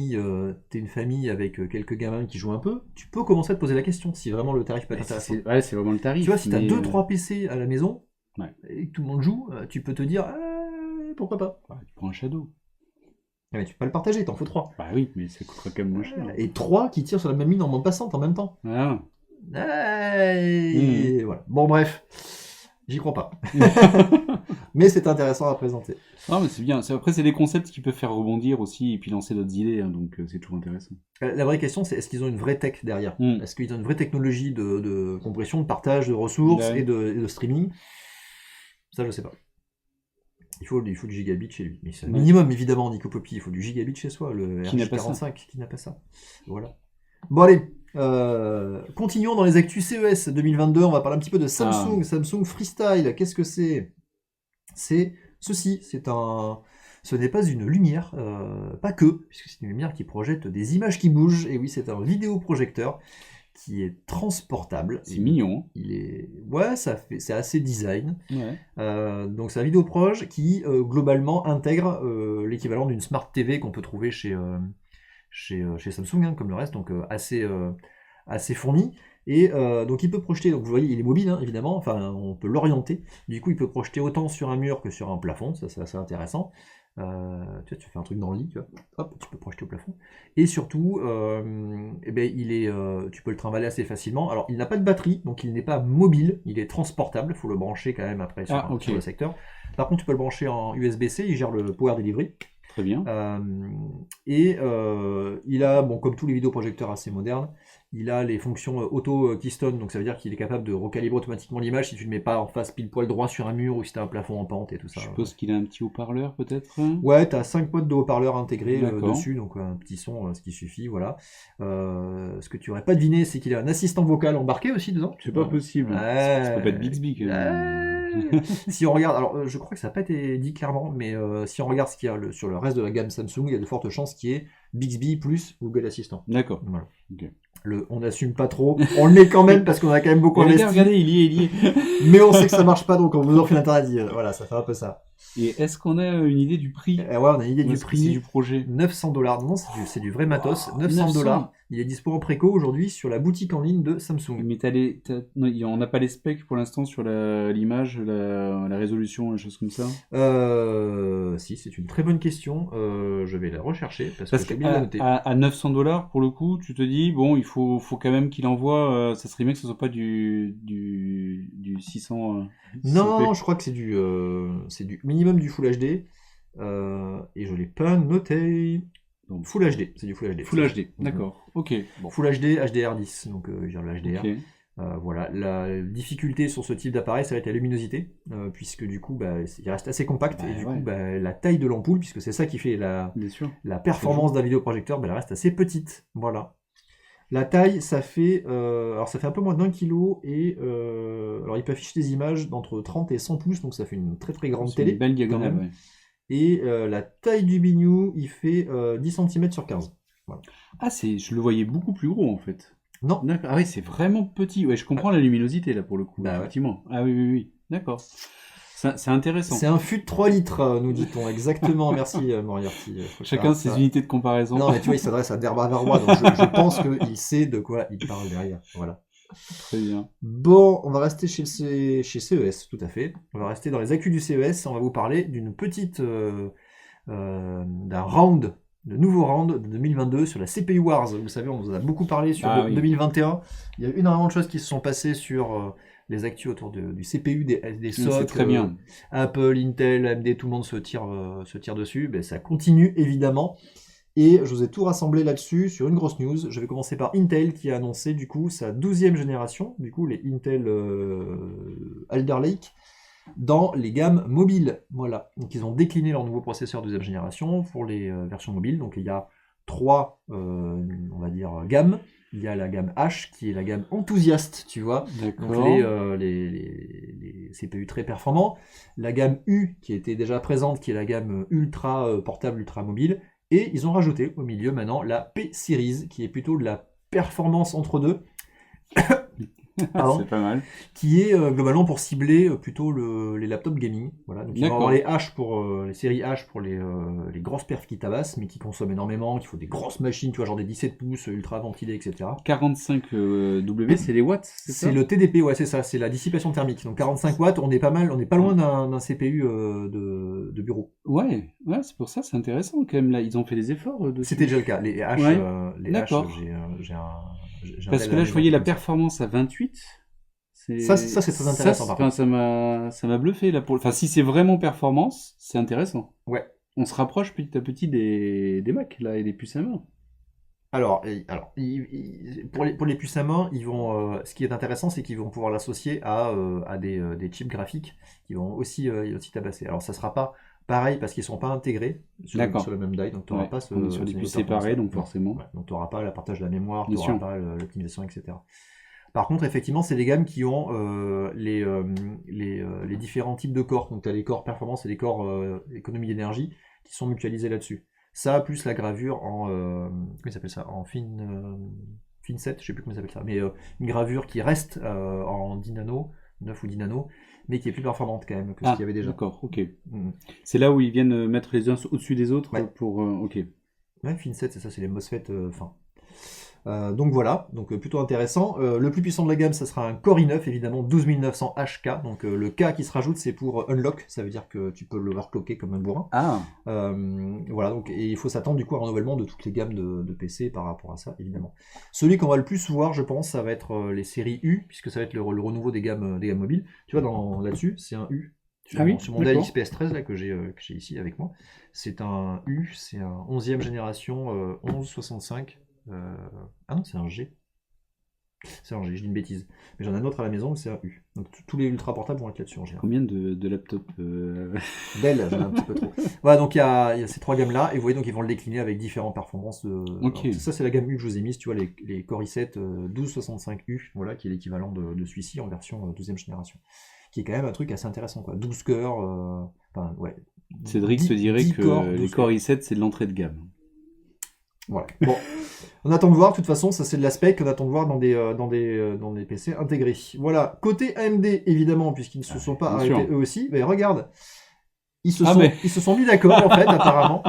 Speaker 1: une famille avec quelques gamins qui jouent un peu, tu peux commencer à te poser la question si vraiment le tarif peut être intéressant.
Speaker 2: ouais, c'est vraiment le tarif.
Speaker 1: Tu vois, si t'as
Speaker 2: mais
Speaker 1: 2-3 PC à la maison
Speaker 2: ouais.
Speaker 1: et que tout le monde joue, tu peux te dire pourquoi pas.
Speaker 2: Bah, tu prends un Shadow.
Speaker 1: Ah, mais tu peux pas le partager, t'en faut 3.
Speaker 2: Bah oui, mais ça coûtera quand même moins cher.
Speaker 1: Et 3 qui tirent sur la même mine en bande passante en même temps.
Speaker 2: Ah.
Speaker 1: Et voilà. Bon, bref, j'y crois pas. Mais c'est intéressant à présenter.
Speaker 2: Non, mais c'est bien. Après, c'est des concepts qui peuvent faire rebondir aussi et puis lancer d'autres idées. Hein, donc, c'est toujours intéressant.
Speaker 1: La vraie question, c'est est-ce qu'ils ont une vraie tech derrière?
Speaker 2: Mm.
Speaker 1: Est-ce qu'ils ont une vraie technologie de compression, de partage de ressources
Speaker 2: Ouais.
Speaker 1: et de streaming? Ça, je sais pas. Il faut du gigabit chez lui. Mais c'est un
Speaker 2: Ouais.
Speaker 1: minimum, évidemment, Nico Poppy. Il faut du gigabit chez soi, le
Speaker 2: Qui n'a pas ça?
Speaker 1: RJ45. Qui n'a pas ça? Voilà. Bon, allez. Continuons dans les actus CES 2022. On va parler un petit peu de Samsung. Samsung Freestyle. Qu'est-ce que c'est? C'est ceci. Ce n'est pas une lumière, pas que, puisque c'est une lumière qui projette des images qui bougent. Et oui, c'est un vidéoprojecteur qui est transportable.
Speaker 2: C'est mignon.
Speaker 1: Ouais, c'est assez design.
Speaker 2: Ouais.
Speaker 1: Donc c'est un vidéoproj qui globalement intègre l'équivalent d'une Smart TV qu'on peut trouver chez Samsung, hein, comme le reste, donc assez fourni. Et donc il peut projeter, donc vous voyez, il est mobile, hein, évidemment, enfin on peut l'orienter. Du coup, il peut projeter autant sur un mur que sur un plafond, ça c'est assez intéressant. Tu fais un truc dans le lit, tu vois, hop, tu peux projeter au plafond. Et surtout, tu peux le trimballer assez facilement. Alors, il n'a pas de batterie, donc il n'est pas mobile, il est transportable, il faut le brancher quand même après sur le secteur. Par contre, tu peux le brancher en USB-C, il gère le Power Delivery.
Speaker 2: Très bien.
Speaker 1: Il a, bon, comme tous les vidéoprojecteurs assez modernes, il a les fonctions auto keystone, donc ça veut dire qu'il est capable de recalibrer automatiquement l'image si tu ne le mets pas en face pile poil droit sur un mur ou si tu as un plafond en pente et tout ça.
Speaker 2: Je suppose qu'il a un petit haut-parleur peut-être.
Speaker 1: Ouais, tu as 5 potes de haut-parleur intégrés
Speaker 2: D'accord.
Speaker 1: dessus, donc un petit son, ce qui suffit, voilà. Ce que tu n'aurais pas deviné, c'est qu'il a un assistant vocal embarqué aussi dedans.
Speaker 2: C'est pas possible. Ça peut pas être Bixby quand même.
Speaker 1: Si on regarde, alors je crois que ça n'a pas été dit clairement, mais si on regarde ce qu'il y a sur le reste de la gamme Samsung, il y a de fortes chances qu'il y ait Bixby plus Google Assistant.
Speaker 2: D'accord.
Speaker 1: Voilà.
Speaker 2: Ok.
Speaker 1: On n'assume pas trop, on le met quand même parce qu'on a quand même beaucoup investi.
Speaker 2: Regardez, il y est.
Speaker 1: Mais on sait que ça marche pas, donc on vous en fait l'interdit. Voilà, ça fait un peu ça.
Speaker 2: Et est-ce qu'on a une idée du prix?
Speaker 1: Ouais, on a une idée du prix.
Speaker 2: C'est du projet.
Speaker 1: $900. Non, c'est du vrai matos. Wow, $900. Il est dispo en préco aujourd'hui sur la boutique en ligne de Samsung.
Speaker 2: Mais non, on n'a pas les specs pour l'instant sur l'image, la résolution, des choses comme ça.
Speaker 1: Si, c'est une très bonne question. Je vais la rechercher parce que j'ai bien noté.
Speaker 2: À $900 pour le coup, tu te dis bon, il faut quand même qu'il envoie. Ça serait bien que ce soit pas du 600.
Speaker 1: Non, je crois que c'est du minimum du Full HD. Et je l'ai pas noté. Donc, Full HD, c'est du Full HD.
Speaker 2: Full HD, d'accord. Ok.
Speaker 1: Bon. Full HD, HDR10, donc le HDR.
Speaker 2: Okay.
Speaker 1: Voilà, la difficulté sur ce type d'appareil, ça va être la luminosité, puisque du coup, il reste assez compact, et du coup, la taille de l'ampoule, puisque c'est ça qui fait la performance d'un vidéoprojecteur, elle reste assez petite. Voilà. La taille, ça fait un peu moins d'1 kg, et alors il peut afficher des images d'entre 30 et 100 pouces, donc ça fait une très très grande télé.
Speaker 2: Une belle diagonale, ouais.
Speaker 1: Et la taille du bignou, il fait 10 cm sur 15. Voilà.
Speaker 2: Ah, je le voyais beaucoup plus gros en fait.
Speaker 1: Non.
Speaker 2: D'accord. Ah oui, c'est vraiment petit. Ouais, je comprends la luminosité là pour le coup, effectivement. Ouais. Ah oui. D'accord. C'est intéressant.
Speaker 1: C'est un fût de 3 litres, nous dit-on. Exactement, merci Moriarty.
Speaker 2: Chacun ses unités de comparaison.
Speaker 1: Non, mais tu vois, il s'adresse à Derba Verroy, donc je pense qu'il sait de quoi il parle derrière. Voilà.
Speaker 2: Très bien.
Speaker 1: Bon, on va rester chez CES, tout à fait. On va rester dans les actus du CES. On va vous parler d'un round, de nouveau round de 2022 sur la CPU Wars. Vous savez, on vous en a beaucoup parlé sur
Speaker 2: Ah oui.
Speaker 1: 2021. Il y a eu énormément de choses qui se sont passées sur les actus autour du CPU, des
Speaker 2: C'est
Speaker 1: SoC,
Speaker 2: très bien.
Speaker 1: Apple, Intel, AMD, tout le monde se tire dessus. Ben, ça continue évidemment. Et je vous ai tout rassemblé là-dessus sur une grosse news. Je vais commencer par Intel qui a annoncé du coup sa 12e génération, du coup les Intel Alder Lake, dans les gammes mobiles. Voilà. Donc ils ont décliné leur nouveau processeur 12e génération pour les versions mobiles. Donc il y a trois, on va dire, gammes. Il y a la gamme H qui est la gamme enthousiaste, tu vois. Donc
Speaker 2: D'accord.
Speaker 1: les CPU très performants. La gamme U qui était déjà présente, qui est la gamme ultra portable, ultra mobile. Et ils ont rajouté au milieu maintenant la P-Series, qui est plutôt de la performance entre deux, pardon,
Speaker 2: C'est pas mal.
Speaker 1: qui est globalement pour cibler plutôt les laptops gaming. Voilà. Donc ils vont avoir
Speaker 2: D'accord.
Speaker 1: les H pour les séries H pour les grosses perfs qui tabassent, mais qui consomment énormément, qu'il faut des grosses machines, tu vois, genre des 17 pouces, ultra ventilées, etc.
Speaker 2: 45 W, c'est les watts, c'est ça?
Speaker 1: C'est le TDP, ouais, c'est ça, c'est la dissipation thermique. Donc 45 watts, on est pas mal, on n'est pas loin d'un CPU de bureau.
Speaker 2: Ouais, ouais, c'est pour ça, c'est intéressant quand même là. Ils ont fait des efforts dessus.
Speaker 1: C'était déjà le cas. Les H,
Speaker 2: Ouais,
Speaker 1: les H,
Speaker 2: d'accord.
Speaker 1: j'ai un
Speaker 2: Parce
Speaker 1: tel
Speaker 2: que
Speaker 1: à
Speaker 2: là,
Speaker 1: la
Speaker 2: je
Speaker 1: maison
Speaker 2: voyais la
Speaker 1: comme ça.
Speaker 2: performance à 28.
Speaker 1: Ça, c'est très intéressant par
Speaker 2: enfin,
Speaker 1: contre.
Speaker 2: ça m'a bluffé là. Enfin, si c'est vraiment performance, c'est intéressant.
Speaker 1: Ouais.
Speaker 2: On se rapproche petit à petit des Mac là et des puces à main.
Speaker 1: Alors, pour les puces à main, ce qui est intéressant, c'est qu'ils vont pouvoir l'associer à des chips graphiques qui vont aussi tabasser. Alors, ça sera pas pareil parce qu'ils sont pas intégrés
Speaker 2: D'accord.
Speaker 1: sur le même die, donc tu n'auras
Speaker 2: Ouais,
Speaker 1: pas ce.
Speaker 2: on est sur des
Speaker 1: ce
Speaker 2: puces
Speaker 1: moteur comme ça.
Speaker 2: séparées, donc
Speaker 1: Non.
Speaker 2: forcément.
Speaker 1: Ouais, donc tu n'auras pas le partage de la mémoire, tu
Speaker 2: Bien
Speaker 1: n'auras
Speaker 2: sûr.
Speaker 1: pas l'optimisation, etc. Par contre, effectivement, c'est des gammes qui ont les différents types de corps. Donc, tu as les corps performance et les corps économie d'énergie qui sont mutualisés là-dessus. Ça, plus la gravure comment il s'appelle ça? En FinSet, je sais plus comment ça s'appelle ça. Mais une gravure qui reste en 10 nano, 9 ou 10 nano, mais qui est plus performante quand même que ce qu'il y avait déjà.
Speaker 2: D'accord, ok.
Speaker 1: Mhm.
Speaker 2: C'est là où ils viennent mettre les uns au-dessus des autres
Speaker 1: Ouais.
Speaker 2: pour. Ok.
Speaker 1: Ouais, FinSet, c'est ça, c'est les MOSFET fins. Donc voilà, donc plutôt intéressant. Le plus puissant de la gamme, ça sera un Core i9, évidemment, 12900 HK. Donc le K qui se rajoute, c'est pour unlock, ça veut dire que tu peux le overclocker comme un bourrin.
Speaker 2: Ah,
Speaker 1: Voilà, donc, et il faut s'attendre du coup à un renouvellement de toutes les gammes de PC par rapport à ça, évidemment. Celui qu'on va le plus voir, je pense, ça va être les séries U, puisque ça va être le renouveau des gammes mobiles. Tu vois, là-dessus, c'est un U. Sur mon Dell
Speaker 2: d'accord.
Speaker 1: XPS 13 là, que j'ai ici avec moi, c'est un U, c'est un 11e génération 1165. Ah non, c'est un G. C'est un G, je dis une bêtise. Mais j'en ai un autre à la maison où c'est un U. Donc tous les ultra portables vont être là-dessus en général.
Speaker 2: Combien de laptops
Speaker 1: Dell, j'en ai un petit peu trop. Voilà, donc il y a ces trois gammes-là, et vous voyez, donc ils vont le décliner avec différentes performances.
Speaker 2: Ok.
Speaker 1: Alors, ça, c'est la gamme U que je vous ai mise, tu vois, les Core i7 1265U, voilà, qui est l'équivalent de celui-ci en version 12e génération. Qui est quand même un truc assez intéressant, quoi. 12 cœurs, enfin, ouais.
Speaker 2: Cédric
Speaker 1: 10
Speaker 2: se dirait
Speaker 1: 10
Speaker 2: que
Speaker 1: corps,
Speaker 2: les
Speaker 1: 12
Speaker 2: Core
Speaker 1: cœurs.
Speaker 2: i7, c'est de l'entrée de gamme.
Speaker 1: Voilà. Bon, on attend de voir. De toute façon, ça c'est de l'aspect qu'on attend de voir dans des PC intégrés. Voilà. Côté AMD, évidemment, puisqu'ils ne se sont pas
Speaker 2: bien
Speaker 1: arrêtés
Speaker 2: sûr.
Speaker 1: eux aussi. Mais regarde, ils
Speaker 2: mais
Speaker 1: se sont mis d'accord en fait, apparemment.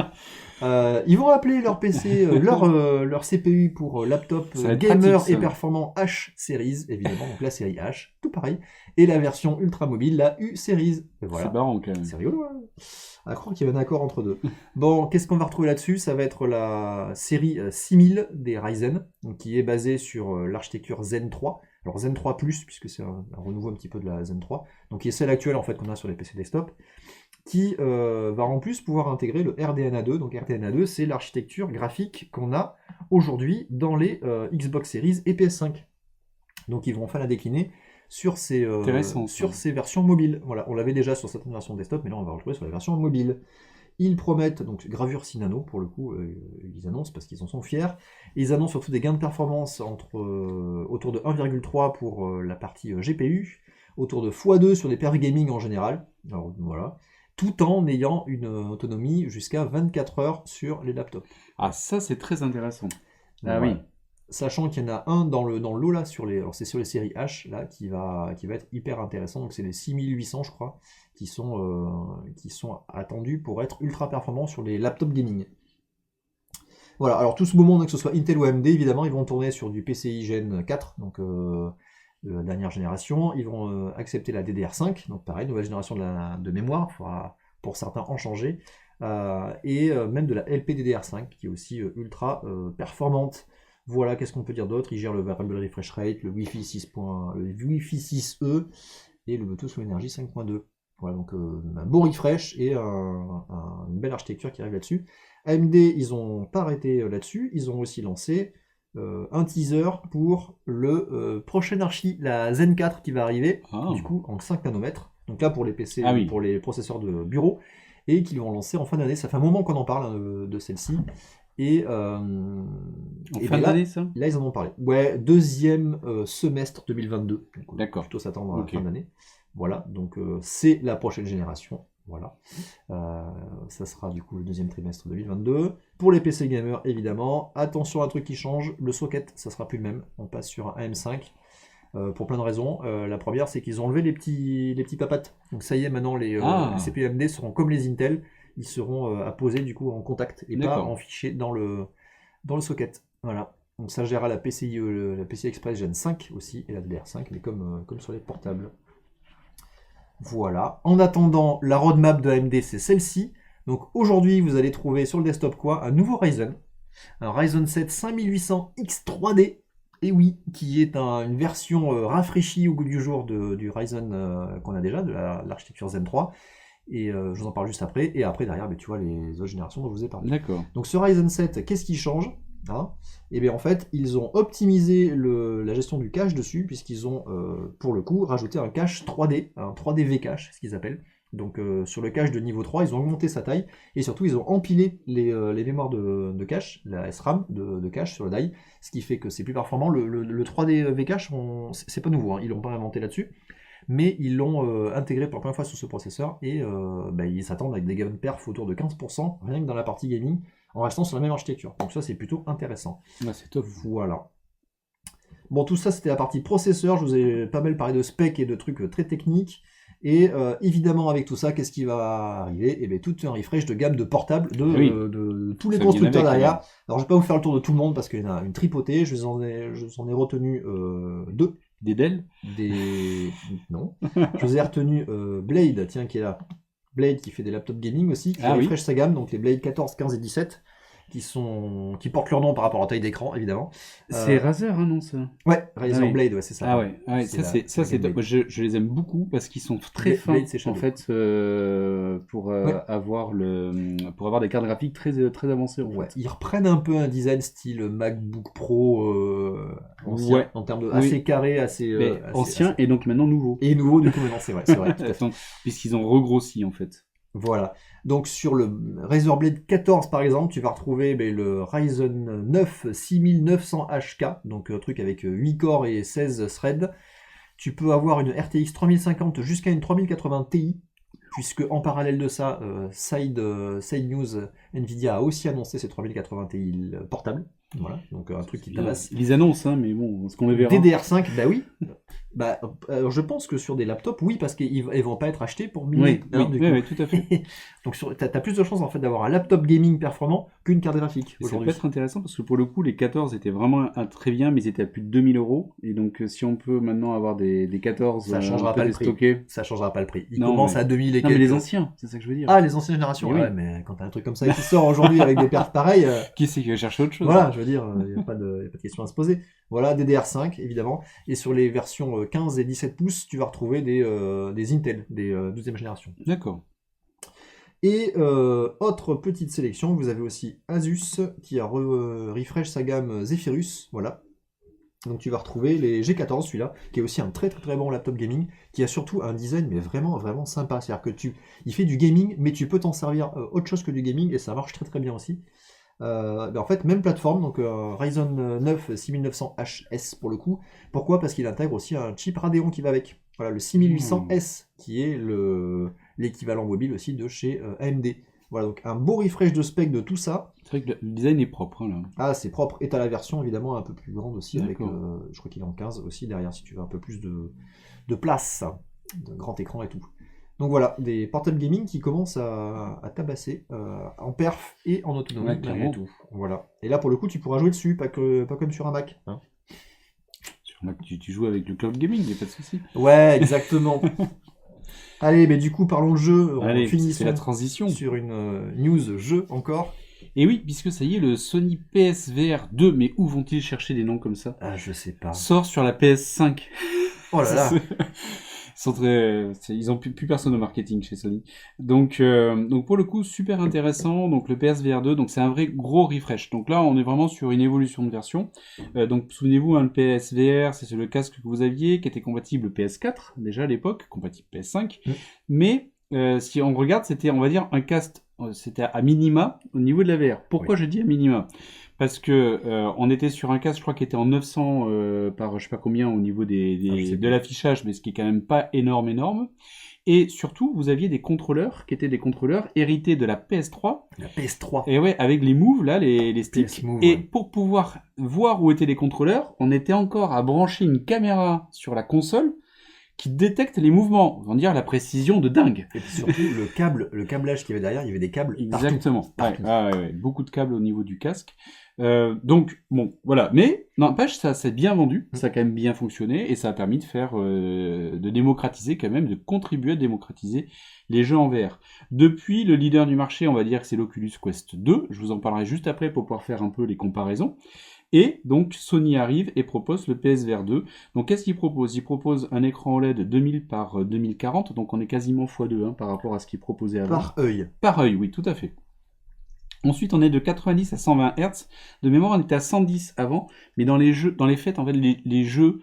Speaker 1: Ils vont appeler leur PC, leur CPU pour laptop
Speaker 2: Ça va être
Speaker 1: gamer
Speaker 2: pratique,
Speaker 1: et
Speaker 2: ça.
Speaker 1: performant H Series, évidemment. Donc la série H, tout pareil. Et la version ultra mobile, la U Series. Et
Speaker 2: C'est
Speaker 1: voilà.
Speaker 2: marrant quand même.
Speaker 1: C'est rigolo, hein. À croire qu'il y avait un accord entre deux. Bon, qu'est-ce qu'on va retrouver là-dessus? Ça va être la série 6000 des Ryzen, donc qui est basée sur l'architecture Zen 3. Alors Zen 3+, puisque c'est un renouveau un petit peu de la Zen 3, donc qui est celle actuelle en fait qu'on a sur les PC desktop, qui va en plus pouvoir intégrer le RDNA 2. Donc RDNA 2, c'est l'architecture graphique qu'on a aujourd'hui dans les Xbox Series et PS5. Donc ils vont enfin la décliner sur ces versions mobiles. Voilà, on l'avait déjà sur certaines versions desktop, mais là on va le retrouver sur la version mobile. Ils promettent donc gravure 6 nano pour le coup, ils annoncent parce qu'ils en sont fiers. Et ils annoncent surtout des gains de performance autour de 1,3 pour la partie GPU, autour de x2 sur les perfs gaming en général. Alors voilà, tout en ayant une autonomie jusqu'à 24 heures sur les laptops.
Speaker 2: Ah, ça, c'est très intéressant. Ah
Speaker 1: Voilà.
Speaker 2: oui.
Speaker 1: Sachant qu'il y en a un dans le lot là alors c'est sur les séries H là qui va être hyper intéressant. Donc c'est les 6800 je crois qui sont attendus pour être ultra performants sur les laptops gaming. Voilà, alors tout ce moment, que ce soit Intel ou AMD, évidemment, ils vont tourner sur du PCI Gen 4, donc de la dernière génération. Ils vont accepter la DDR5, donc pareil, nouvelle génération de mémoire, il faudra pour certains en changer. Et même de la LPDDR5 qui est aussi ultra performante. Voilà, qu'est-ce qu'on peut dire d'autre? Il gère le variable refresh rate, le Wi-Fi 6. Le Wi-Fi 6E et le Bluetooth Low Energy 5.2. Voilà, donc un beau refresh et une belle architecture qui arrive là-dessus. AMD, ils n'ont pas arrêté là-dessus, ils ont aussi lancé un teaser pour le prochain archi, la Zen 4 qui va arriver, du coup en 5 nanomètres. Donc là pour les PC, pour les processeurs de bureau, et qu'ils vont lancer en fin d'année. Ça fait un moment qu'on en parle de celle-ci. Et,
Speaker 2: en fin d'année, ça?
Speaker 1: Là, ils en ont parlé. Ouais, deuxième semestre 2022.
Speaker 2: D'accord.
Speaker 1: Plutôt s'attendre à la fin d'année. Voilà, donc c'est la prochaine génération. Voilà. Ça sera du coup le deuxième trimestre 2022. Pour les PC gamers, évidemment, attention à un truc qui change. Le socket, ça sera plus le même. On passe sur un AM5. Pour plein de raisons. La première, c'est qu'ils ont enlevé les petits papates. Donc ça y est, maintenant les CPU AMD seront comme les Intel. Ils seront apposés du coup en contact et pas en fichier dans le socket. Voilà. Donc ça gérera la PCI Express Gen 5 aussi et la DDR5, mais comme sur les portables. Voilà. En attendant, la roadmap de AMD, c'est celle-ci. Donc aujourd'hui, vous allez trouver sur le desktop un nouveau Ryzen. Un Ryzen 7 5800 X3D. Et oui, qui est une version rafraîchie au goût du jour du Ryzen qu'on a déjà, de l'architecture Zen 3. Et je vous en parle juste après. Et après, derrière, tu vois les autres générations dont je vous ai parlé.
Speaker 2: D'accord.
Speaker 1: Donc ce Ryzen 7, qu'est-ce qui change? Et bien en fait, ils ont optimisé la gestion du cache dessus, puisqu'ils ont, pour le coup, rajouté un cache 3D, un 3D V-cache, ce qu'ils appellent. Donc sur le cache de niveau 3, ils ont augmenté sa taille, et surtout ils ont empilé les mémoires de cache, la SRAM de cache sur le die, ce qui fait que c'est plus performant. Le 3D V-cache, c'est pas nouveau, ils l'ont pas inventé là-dessus, mais ils l'ont intégré pour la première fois sur ce processeur, et ils s'attendent avec des gains de perf autour de 15%, rien que dans la partie gaming, en restant sur la même architecture. Donc ça c'est plutôt intéressant.
Speaker 2: C'est top.
Speaker 1: Voilà. Bon, tout ça c'était la partie processeur, je vous ai pas mal parlé de specs et de trucs très techniques. Et évidemment, avec tout ça, qu'est-ce qui va arriver? Et bien, tout un refresh de gamme de portables de tous les constructeurs derrière. Alors, je vais pas vous faire le tour de tout le monde parce qu'il y en a une tripotée. Je vous en ai retenu deux.
Speaker 2: Des Dell?
Speaker 1: Non. Je vous ai retenu Blade, tiens, qui est là. Blade qui fait des laptops gaming aussi, qui refresh sa gamme, donc les Blade 14, 15 et 17. Qui portent leur nom par rapport à la taille d'écran, évidemment.
Speaker 2: C'est Razer, non, ça?
Speaker 1: Ouais, Razer Blade, ouais, c'est ça.
Speaker 2: Ah ouais, ça c'est top. Moi, je les aime beaucoup parce qu'ils sont très fins, en fait, pour avoir des cartes graphiques très, très avancées, en fait.
Speaker 1: Ils reprennent un peu un design style MacBook Pro ancien, en termes de assez carré, assez
Speaker 2: ancien, et donc maintenant nouveau.
Speaker 1: Et nouveau, du coup, maintenant, c'est vrai.
Speaker 2: Puisqu'ils ont regrossi, en fait.
Speaker 1: Voilà. Donc sur le Razer Blade 14 par exemple, tu vas retrouver le Ryzen 9 6900HK, donc un truc avec 8 corps et 16 threads. Tu peux avoir une RTX 3050 jusqu'à une 3080 Ti, puisque en parallèle de ça, Side News, Nvidia a aussi annoncé ses 3080 Ti portables. Voilà, donc un truc qui tabasse.
Speaker 2: Ils annoncent, mais bon, est-ce qu'on les verra?
Speaker 1: DDR5, bah oui. Je pense que sur des laptops, oui, parce qu'ils vont pas être achetés pour 1000.
Speaker 2: Oui, tout à fait.
Speaker 1: Donc t'as plus de chances en fait d'avoir un laptop gaming performant qu'une carte graphique.
Speaker 2: Ça peut être intéressant parce que pour le coup, les 14 étaient vraiment très bien, mais ils étaient à plus de 2000 €. Et donc, si on peut maintenant avoir des 14,
Speaker 1: ça changera pas le prix. Ça changera pas le prix. Ils commencent à 2000 et quelques.
Speaker 2: Mais les anciens, c'est ça que je veux dire.
Speaker 1: Ah, les anciennes générations. Ouais, mais quand t'as un truc comme ça qui sort aujourd'hui avec des perfs pareils.
Speaker 2: Qui c'est qui va chercher autre chose?
Speaker 1: Voilà, je veux dire, il n'y a pas de question à se poser. Voilà, DDR5 évidemment. Et sur les versions 15 et 17 pouces, tu vas retrouver des Intel, des 12e génération.
Speaker 2: D'accord.
Speaker 1: Et autre petite sélection, vous avez aussi Asus qui a refresh sa gamme Zephyrus, voilà. Donc tu vas retrouver les G14, celui-là, qui est aussi un très très très bon laptop gaming, qui a surtout un design mais vraiment vraiment sympa. C'est-à-dire que il fait du gaming, mais tu peux t'en servir autre chose que du gaming, et ça marche très très bien aussi. En fait, même plateforme, donc Ryzen 9 6900HS pour le coup. Pourquoi? Parce qu'il intègre aussi un chip Radeon qui va avec. Voilà, le 6800S, qui est l'équivalent mobile aussi de chez AMD. Voilà, donc un beau refresh de spec de tout ça.
Speaker 2: C'est vrai que le design est propre, là.
Speaker 1: Ah, c'est propre. Et t'as la version évidemment un peu plus grande aussi, avec, je crois qu'il est en 15 aussi derrière, si tu veux un peu plus de place, de grand écran et tout. Donc voilà, des portables gaming qui commencent à tabasser en perf et en autonomie,
Speaker 2: ouais,
Speaker 1: et tout. Voilà. Et là, pour le coup, tu pourras jouer dessus, pas comme sur un Mac. Hein.
Speaker 2: remarque que tu joues avec le cloud gaming, il n'y a pas de souci.
Speaker 1: Ouais, exactement. Allez, mais du coup, parlons de jeu.
Speaker 2: Allez, c'est
Speaker 1: Finissons
Speaker 2: la transition.
Speaker 1: sur une news jeu encore.
Speaker 2: Et oui, puisque ça y est, le Sony PSVR 2, mais où vont-ils chercher des noms comme ça?
Speaker 1: Ah, je sais pas.
Speaker 2: Sort sur la PS5.
Speaker 1: Oh là là.
Speaker 2: Ils ont plus personne au marketing chez Sony. Donc pour le coup, super intéressant. Donc le PSVR 2, donc c'est un vrai gros refresh. Donc là, on est vraiment sur une évolution de version. Donc souvenez-vous, le PSVR, c'est le casque que vous aviez, qui était compatible PS4 déjà à l'époque, compatible PS5. Mais si on regarde, c'était, on va dire, un casque, c'était à minima au niveau de la VR. Pourquoi je dis à minima? Parce que on était sur un casque, je crois, qui était en 900 par je sais pas combien au niveau de l'affichage, mais ce qui est quand même pas énorme. Et surtout, vous aviez des contrôleurs qui étaient des contrôleurs hérités de la PS3.
Speaker 1: La PS3.
Speaker 2: Et ouais, avec les moves là, les sticks.
Speaker 1: Move,
Speaker 2: et
Speaker 1: ouais.
Speaker 2: pour pouvoir voir où étaient les contrôleurs, on était encore à brancher une caméra sur la console qui détecte les mouvements, on va dire la précision de dingue.
Speaker 1: Et puis surtout, le câblage qu'il y avait derrière, il y avait des câbles
Speaker 2: Exactement.
Speaker 1: partout.
Speaker 2: Ouais, beaucoup de câbles au niveau du casque. Donc, bon, voilà. Mais, n'empêche, ça s'est bien vendu, ça a quand même bien fonctionné, et ça a permis de faire, de démocratiser quand même, de contribuer à démocratiser les jeux en VR. Depuis, le leader du marché, on va dire que c'est l'Oculus Quest 2, je vous en parlerai juste après pour pouvoir faire un peu les comparaisons. Et donc, Sony arrive et propose le PSVR 2. Donc, qu'est-ce qu'il propose? Il propose un écran OLED 2000 par 2040, donc on est quasiment x2 par rapport à ce qu'il proposait avant.
Speaker 1: Par œil.
Speaker 2: Par œil, oui, tout à fait. Ensuite, on est de 90 à 120 Hz. De mémoire, on était à 110 avant, mais dans les jeux, dans les faits, en fait, les jeux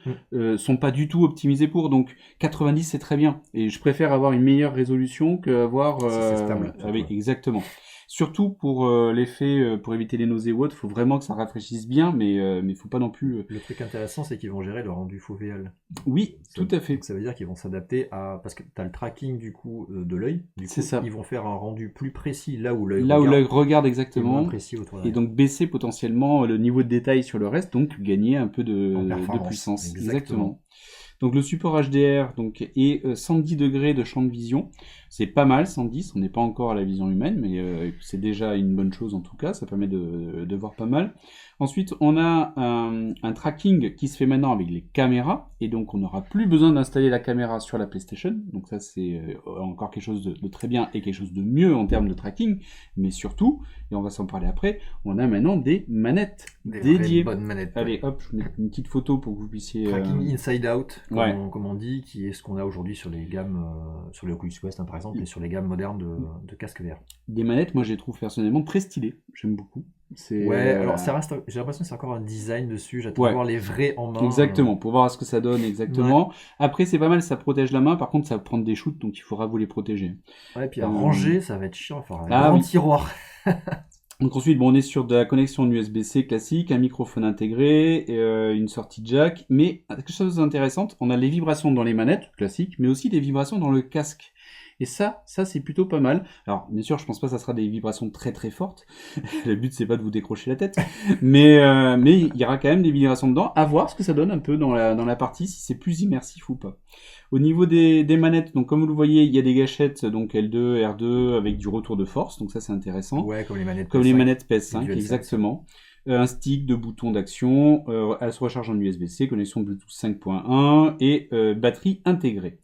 Speaker 2: sont pas du tout optimisés pour. Donc, 90 c'est très bien, et je préfère avoir une meilleure résolution qu'avoir
Speaker 1: c'est stable.
Speaker 2: avec exactement. Surtout pour l'effet, pour éviter les nausées ou autres, faut vraiment que ça rafraîchisse bien, mais faut pas non plus.
Speaker 1: Le truc intéressant, c'est qu'ils vont gérer le rendu fovéal.
Speaker 2: Oui, tout à fait.
Speaker 1: Donc ça veut dire qu'ils vont s'adapter à, parce que tu as le tracking du coup de l'œil. Du coup,
Speaker 2: ça.
Speaker 1: Ils vont faire un rendu plus précis là où l'œil
Speaker 2: regarde exactement.
Speaker 1: Et moins précis autour
Speaker 2: et donc baisser potentiellement le niveau de détail sur le reste, donc gagner un peu de puissance. Exactement. Donc le support HDR donc, est 110 degrés de champ de vision. C'est pas mal, 110, on n'est pas encore à la vision humaine, mais c'est déjà une bonne chose en tout cas, ça permet de voir pas mal. Ensuite, on a un tracking qui se fait maintenant avec les caméras, et donc on n'aura plus besoin d'installer la caméra sur la PlayStation, donc ça c'est encore quelque chose de très bien et quelque chose de mieux en termes de tracking, mais surtout, et on va s'en parler après, on a maintenant des manettes dédiées.
Speaker 1: Bonnes manettes.
Speaker 2: Allez, hop, je vous mets une petite photo pour que vous puissiez...
Speaker 1: Tracking inside out, comme on dit, qui est ce qu'on a aujourd'hui sur les gammes, sur les Oculus Quest par exemple, et sur les gammes modernes de casques VR.
Speaker 2: Des manettes, moi je les trouve personnellement très stylées, j'aime beaucoup.
Speaker 1: Alors ça reste, j'ai l'impression que c'est encore un design dessus, j'attends de voir les vrais en main.
Speaker 2: Exactement, pour voir ce que ça donne exactement. Ouais. Après c'est pas mal, ça protège la main, par contre ça va prendre des shoots, donc il faudra vous les protéger.
Speaker 1: Ouais, et puis à ranger, ça va être chiant, il faudra un grand tiroir.
Speaker 2: Donc ensuite, bon, on est sur de la connexion USB-C classique, un microphone intégré, une sortie jack, mais quelque chose d'intéressant, on a les vibrations dans les manettes classiques, mais aussi des vibrations dans le casque. Et ça c'est plutôt pas mal. Alors, bien sûr, je pense pas que ça sera des vibrations très très fortes. Le but, c'est pas de vous décrocher la tête. mais il y aura quand même des vibrations dedans. À voir ce que ça donne un peu dans la partie, si c'est plus immersif ou pas. Au niveau des manettes, donc comme vous le voyez, il y a des gâchettes, donc L2, R2, avec du retour de force. Donc ça, c'est intéressant.
Speaker 1: Ouais, comme les manettes PS5.
Speaker 2: Comme les manettes PS5, exactement. Un stick de boutons d'action, elle se recharge en USB-C, connexion Bluetooth 5.1 et batterie intégrée.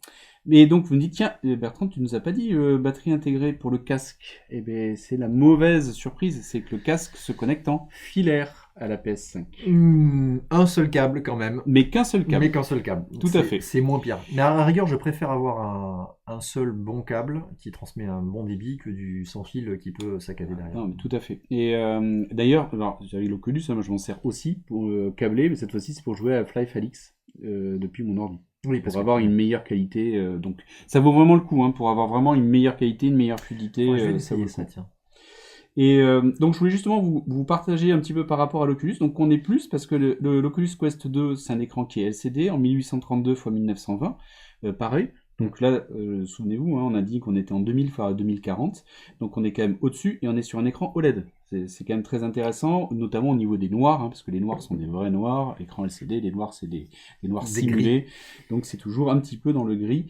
Speaker 2: Mais donc vous me dites, tiens, Bertrand, tu nous as pas dit batterie intégrée pour le casque. Eh bien, c'est la mauvaise surprise, c'est que le casque se connecte en filaire à la PS5.
Speaker 1: Un seul câble quand même.
Speaker 2: Mais qu'un seul câble.
Speaker 1: Tout à fait. C'est moins pire. Mais à la rigueur, je préfère avoir un seul bon câble qui transmet un bon débit que du sans fil qui peut saccader derrière.
Speaker 2: Non, mais tout à fait. Et d'ailleurs, avec l'Oculus, moi je m'en sers aussi pour câbler, mais cette fois-ci c'est pour jouer à Fly Falix depuis mon ordi.
Speaker 1: Oui,
Speaker 2: pour avoir une meilleure qualité. Donc, ça vaut vraiment le coup, pour avoir vraiment une meilleure qualité, une meilleure fluidité.
Speaker 1: Je vais essayer ça, tiens.
Speaker 2: Et donc, je voulais justement vous partager un petit peu par rapport à l'Oculus. Donc, on est plus parce que l'Oculus Quest 2, c'est un écran qui est LCD en 1832 x 1920. Pareil. Donc là, souvenez-vous, on a dit qu'on était en 2000 x 2040. Donc, on est quand même au-dessus et on est sur un écran OLED. C'est quand même très intéressant, notamment au niveau des noirs, hein, parce que les noirs sont des vrais noirs, écran LCD, les noirs c'est des noirs
Speaker 1: Des
Speaker 2: simulés, donc c'est toujours un petit peu dans le gris.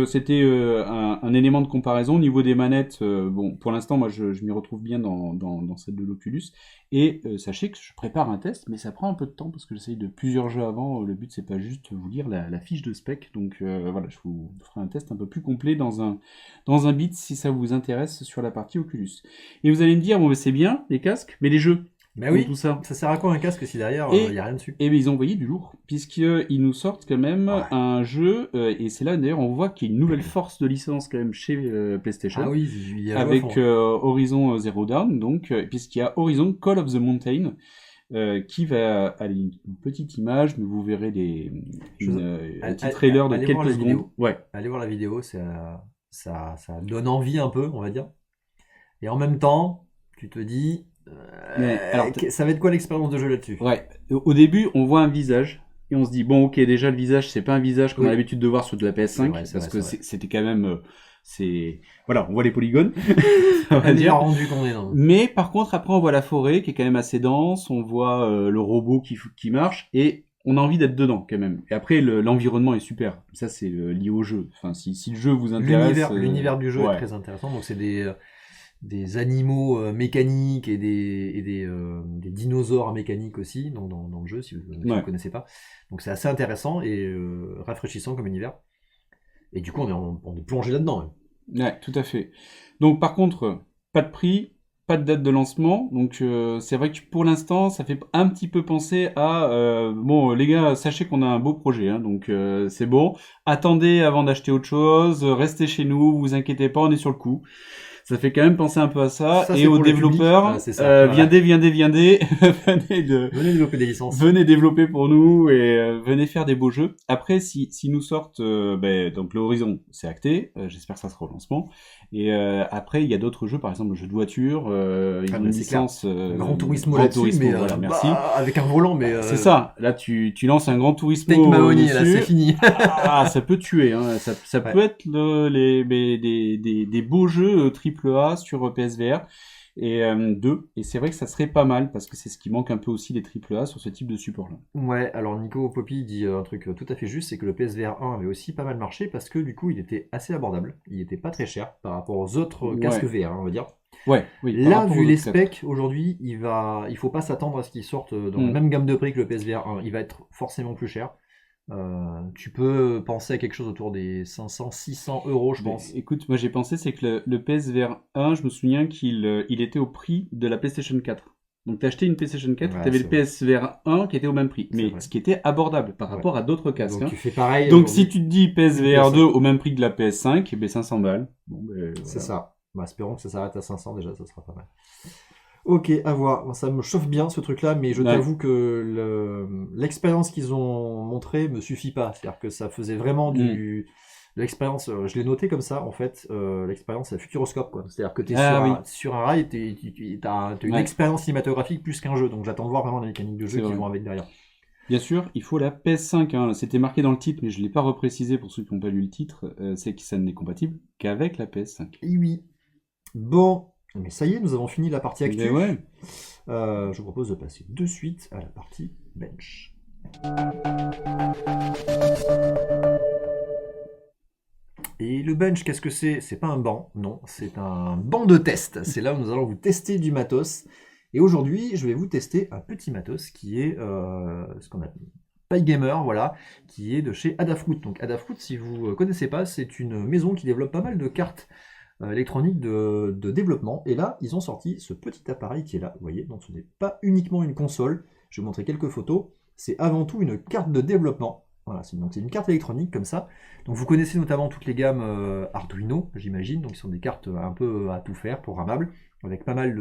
Speaker 2: C'était un élément de comparaison. Au niveau des manettes, bon, pour l'instant, moi je m'y retrouve bien dans celle de l'Oculus, et sachez que je prépare un test, mais ça prend un peu de temps, parce que j'essaye de plusieurs jeux avant, le but c'est pas juste vous lire la fiche de spec, donc voilà, je vous ferai un test un peu plus complet dans un bit si ça vous intéresse sur la partie Oculus. Et vous allez me dire, bon, mais c'est bien, les casques, mais les jeux,
Speaker 1: Mais
Speaker 2: donc
Speaker 1: oui,
Speaker 2: tout ça.
Speaker 1: ça sert à quoi un casque si derrière,
Speaker 2: Et,
Speaker 1: il n'y a rien dessus?
Speaker 2: et ben, ils ont envoyé du lourd, puisqu'ils nous sortent quand même
Speaker 1: Ouais.
Speaker 2: un jeu, et c'est là d'ailleurs on voit qu'il y a une nouvelle force de licence quand même chez PlayStation,
Speaker 1: Ah oui, il y a joué à fond.
Speaker 2: avec Horizon Zero Dawn, donc, puisqu'il y a Horizon Call of the Mountain, qui va aller une petite image, mais vous verrez un petit trailer de
Speaker 1: Allez voir
Speaker 2: quelques
Speaker 1: la
Speaker 2: secondes.
Speaker 1: vidéo.
Speaker 2: Ouais.
Speaker 1: Allez voir la vidéo, ça donne envie un peu, on va dire. Et en même temps, tu te dis,
Speaker 2: Mais alors,
Speaker 1: ça va être quoi l'expérience de jeu là-dessus?
Speaker 2: ouais, au début, on voit un visage et on se dit bon, ok, déjà le visage, c'est pas un visage qu'on
Speaker 1: Oui.
Speaker 2: a l'habitude de voir sur de la PS5,
Speaker 1: C'est vrai,
Speaker 2: parce
Speaker 1: c'est
Speaker 2: que
Speaker 1: vrai.
Speaker 2: c'était quand même, voilà, on voit les polygones, on va
Speaker 1: Un
Speaker 2: dire.
Speaker 1: rendu qu'on est dans.
Speaker 2: Mais par contre, après, on voit la forêt qui est quand même assez dense, on voit le robot qui marche et on a envie d'être dedans quand même. Et après, l'environnement est super. Ça, c'est lié au jeu. Enfin, si le jeu vous intéresse,
Speaker 1: L'univers du jeu
Speaker 2: ouais.
Speaker 1: est très intéressant. Donc c'est des animaux mécaniques et des dinosaures mécaniques aussi dans le jeu, si vous ne
Speaker 2: Ouais.
Speaker 1: connaissez pas. Donc c'est assez intéressant et rafraîchissant comme univers. Et du coup, on est plongé là-dedans. Hein.
Speaker 2: Ouais, tout à fait. Donc par contre, pas de prix, pas de date de lancement. Donc c'est vrai que pour l'instant, ça fait un petit peu penser à bon les gars, sachez qu'on a un beau projet, hein, donc c'est bon. Attendez avant d'acheter autre chose, restez chez nous, vous inquiétez pas, on est sur le coup. Ça fait quand même penser un peu à ça.
Speaker 1: Ça,
Speaker 2: Et
Speaker 1: c'est
Speaker 2: aux
Speaker 1: pour le public.
Speaker 2: développeurs,
Speaker 1: Ah, c'est ça, voilà.
Speaker 2: viendez, venez
Speaker 1: Venez développer des licences.
Speaker 2: venez développer pour nous et venez faire des beaux jeux. Après, si nous sortent, donc le Horizon, c'est acté. J'espère que ça sera au lancement. Et après, il y a d'autres jeux, par exemple le jeu de voiture. Ils ont une
Speaker 1: c'est
Speaker 2: licence.
Speaker 1: Gran Turismo
Speaker 2: Gran
Speaker 1: là-dessus,
Speaker 2: Turismo,
Speaker 1: mais
Speaker 2: voilà, merci.
Speaker 1: avec un volant, mais
Speaker 2: C'est ça. Là, tu lances un Gran Turismo
Speaker 1: Take Mahoney, là,
Speaker 2: dessus.
Speaker 1: c'est fini.
Speaker 2: Ça peut tuer. Hein. Ça
Speaker 1: Ouais.
Speaker 2: peut être des beaux jeux AAA sur PSVR. Et et c'est vrai que ça serait pas mal parce que c'est ce qui manque un peu aussi des AAA sur ce type de support-là.
Speaker 1: Ouais, alors Nico Poppy dit un truc tout à fait juste, c'est que le PSVR 1 avait aussi pas mal marché parce que du coup il était assez abordable, il était pas très cher par rapport aux autres casques VR, on va dire.
Speaker 2: Ouais, oui. par
Speaker 1: Là,
Speaker 2: rapport
Speaker 1: vu
Speaker 2: aux
Speaker 1: les
Speaker 2: autres casques.
Speaker 1: specs, aujourd'hui, il faut pas s'attendre à ce qu'il sorte dans la
Speaker 2: Mm.
Speaker 1: même gamme de prix que le PSVR 1, il va être forcément plus cher. Tu peux penser à quelque chose autour des 500-600 euros, je
Speaker 2: Mais,
Speaker 1: pense.
Speaker 2: écoute, moi j'ai pensé, c'est que le PSVR 1, je me souviens qu'il était au prix de la PlayStation 4. Donc t'as acheté une PlayStation 4,
Speaker 1: Ouais,
Speaker 2: t'avais
Speaker 1: c'est
Speaker 2: le
Speaker 1: vrai.
Speaker 2: PSVR 1 qui était au même prix.
Speaker 1: C'est
Speaker 2: Mais
Speaker 1: vrai.
Speaker 2: ce qui était abordable par
Speaker 1: Ouais.
Speaker 2: rapport à d'autres casques.
Speaker 1: Donc
Speaker 2: hein.
Speaker 1: tu fais pareil
Speaker 2: Donc
Speaker 1: aujourd'hui.
Speaker 2: si tu te dis PSVR
Speaker 1: PS5.
Speaker 2: 2 au même prix que la PS5, eh ben 500 balles. Bon,
Speaker 1: C'est
Speaker 2: voilà.
Speaker 1: ça. Bah, espérons que ça s'arrête à 500 déjà, ça sera pas mal. Ok, à voir. Bon, ça me chauffe bien ce truc-là, mais je
Speaker 2: Ouais.
Speaker 1: t'avoue que l'expérience qu'ils ont montrée me suffit pas. C'est-à-dire que ça faisait vraiment de l'expérience. Je l'ai noté comme ça, en fait, l'expérience à futuroscope, quoi. C'est-à-dire que tu es
Speaker 2: Ah
Speaker 1: sur un rail, t'as une
Speaker 2: Ouais.
Speaker 1: expérience cinématographique plus qu'un jeu. Donc j'attends de voir vraiment la mécanique de jeu
Speaker 2: C'est
Speaker 1: qu'ils
Speaker 2: vrai.
Speaker 1: vont avec derrière.
Speaker 2: Bien sûr, il faut la PS5. Hein. C'était marqué dans le titre, mais je ne l'ai pas reprécisé pour ceux qui n'ont pas lu le titre. C'est que ça n'est compatible qu'avec la PS5.
Speaker 1: Et oui. Bon, mais ça y est, nous avons fini la partie actu.
Speaker 2: Mais ouais.
Speaker 1: Je vous propose de passer de suite à la partie bench. Et le bench, qu'est-ce que c'est? C'est pas un banc, non, c'est un banc de test. C'est là où nous allons vous tester du matos. Et aujourd'hui, je vais vous tester un petit matos qui est ce qu'on appelle PyGamer, voilà, qui est de chez Adafruit. Donc Adafruit, si vous ne connaissez pas, c'est une maison qui développe pas mal de cartes électroniques de développement. Et là, ils ont sorti ce petit appareil qui est là, vous voyez, donc ce n'est pas uniquement une console. Je vais vous montrer quelques photos. C'est avant tout une carte de développement. Voilà, c'est une carte électronique comme ça. Donc vous connaissez notamment toutes les gammes Arduino, j'imagine. Donc ce sont des cartes un peu à tout faire, programmables, avec pas mal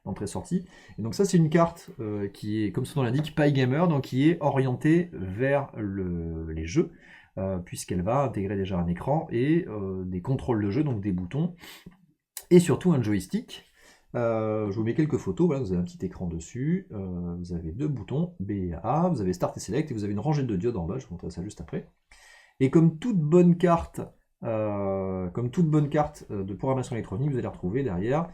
Speaker 1: d'entrées-sorties. Et donc ça c'est une carte qui est, comme son nom l'indique, PyGamer, donc qui est orientée vers les jeux, puisqu'elle va intégrer déjà un écran et des contrôles de jeu, donc des boutons, et surtout un joystick. Je vous mets quelques photos, voilà, vous avez un petit écran dessus, vous avez deux boutons, B et A, vous avez Start et Select, et vous avez une rangée de diodes en bas, je vous montrerai ça juste après. Et comme toute bonne carte de programmation électronique, vous allez retrouver derrière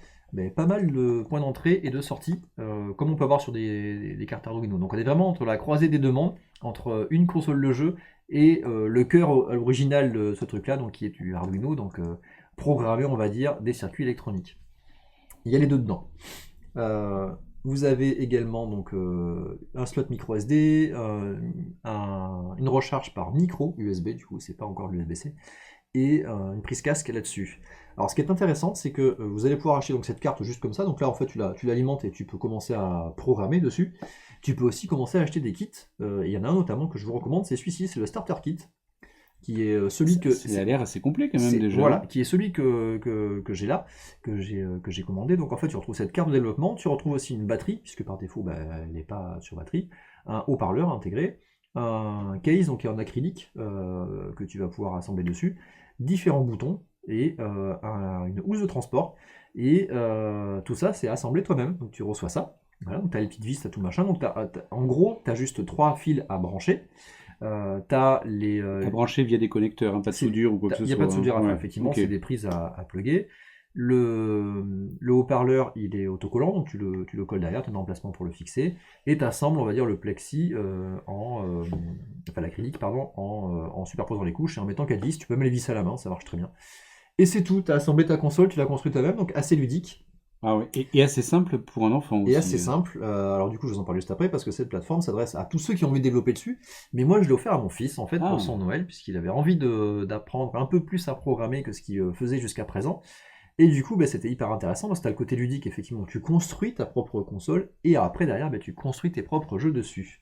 Speaker 1: pas mal de points d'entrée et de sortie, comme on peut avoir sur des cartes Arduino. Donc on est vraiment entre la croisée des deux mondes, entre une console de jeu et le cœur original de ce truc-là, donc qui est du Arduino, donc programmer, on va dire, des circuits électroniques. Il y a les deux dedans. Vous avez également donc un slot micro SD, une recharge par micro USB, du coup c'est pas encore l'USB-C, et une prise casque là-dessus. Alors ce qui est intéressant, c'est que vous allez pouvoir acheter donc cette carte juste comme ça. Donc là en fait tu l'alimentes et tu peux commencer à programmer dessus. Tu peux aussi commencer à acheter des kits. Il y en a un notamment que je vous recommande, c'est celui-ci, c'est le Starter Kit, qui est celui que
Speaker 2: Ça a l'air assez complet quand même déjà.
Speaker 1: voilà, qui est celui que j'ai là, que j'ai commandé. Donc en fait tu retrouves cette carte de développement, tu retrouves aussi une batterie, puisque par défaut elle n'est pas sur batterie, un haut-parleur intégré, un case donc en acrylique que tu vas pouvoir assembler dessus, différents boutons et une housse de transport. Et tout ça c'est assemblé toi-même, donc tu reçois ça. Voilà, donc tu as les petites vis, tu as tout machin. Donc en gros, tu as juste 3 fils à brancher. T'as les.
Speaker 2: T'as branché via des connecteurs, hein, pas de soudure ou quoi que ce
Speaker 1: Il n'y
Speaker 2: soit.
Speaker 1: a pas de soudure à faire,
Speaker 2: Ouais,
Speaker 1: effectivement,
Speaker 2: ok.
Speaker 1: c'est des prises à plugger. Le haut-parleur, il est autocollant, donc tu le colles derrière, tu as un emplacement pour le fixer, et tu assembles, on va dire, le plexi enfin l'acrylique, pardon, en superposant les couches et en mettant 4 vis. Tu peux même les visser à la main, ça marche très bien. Et c'est tout, tu as assemblé ta console, tu l'as construite toi-même, donc assez ludique.
Speaker 2: Ah ouais. Et assez simple pour un enfant
Speaker 1: Et
Speaker 2: aussi.
Speaker 1: assez simple. Alors du coup, je vous en parle juste après parce que cette plateforme s'adresse à tous ceux qui ont envie de développer dessus. Mais moi, je l'ai offert à mon fils en fait
Speaker 2: Ah,
Speaker 1: pour son Noël puisqu'il avait envie d'apprendre un peu plus à programmer que ce qu'il faisait jusqu'à présent. Et du coup, c'était hyper intéressant parce que tu as le côté ludique, effectivement. Tu construis ta propre console et après, derrière, tu construis tes propres jeux dessus.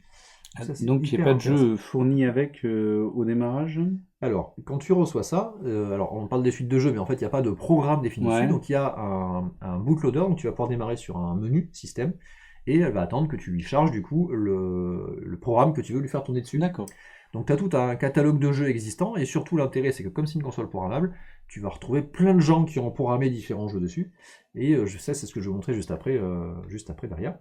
Speaker 1: Ça, c'est
Speaker 2: donc il n'y a
Speaker 1: hyper
Speaker 2: pas de
Speaker 1: intéressant.
Speaker 2: jeu fourni avec au démarrage?
Speaker 1: Alors, quand tu reçois ça, alors on parle des suites de jeux, mais en fait, il n'y a pas de programme défini dessus.
Speaker 2: Ouais.
Speaker 1: Donc, il y a un bootloader, donc tu vas pouvoir démarrer sur un menu système, et elle va attendre que tu lui charges du coup le programme que tu veux lui faire tourner dessus.
Speaker 2: D'accord.
Speaker 1: Donc, tu as tout un catalogue de jeux existants, et surtout l'intérêt, c'est que comme c'est une console programmable, tu vas retrouver plein de gens qui ont programmé différents jeux dessus. Et je sais, c'est ce que je vais vous montrer juste après derrière.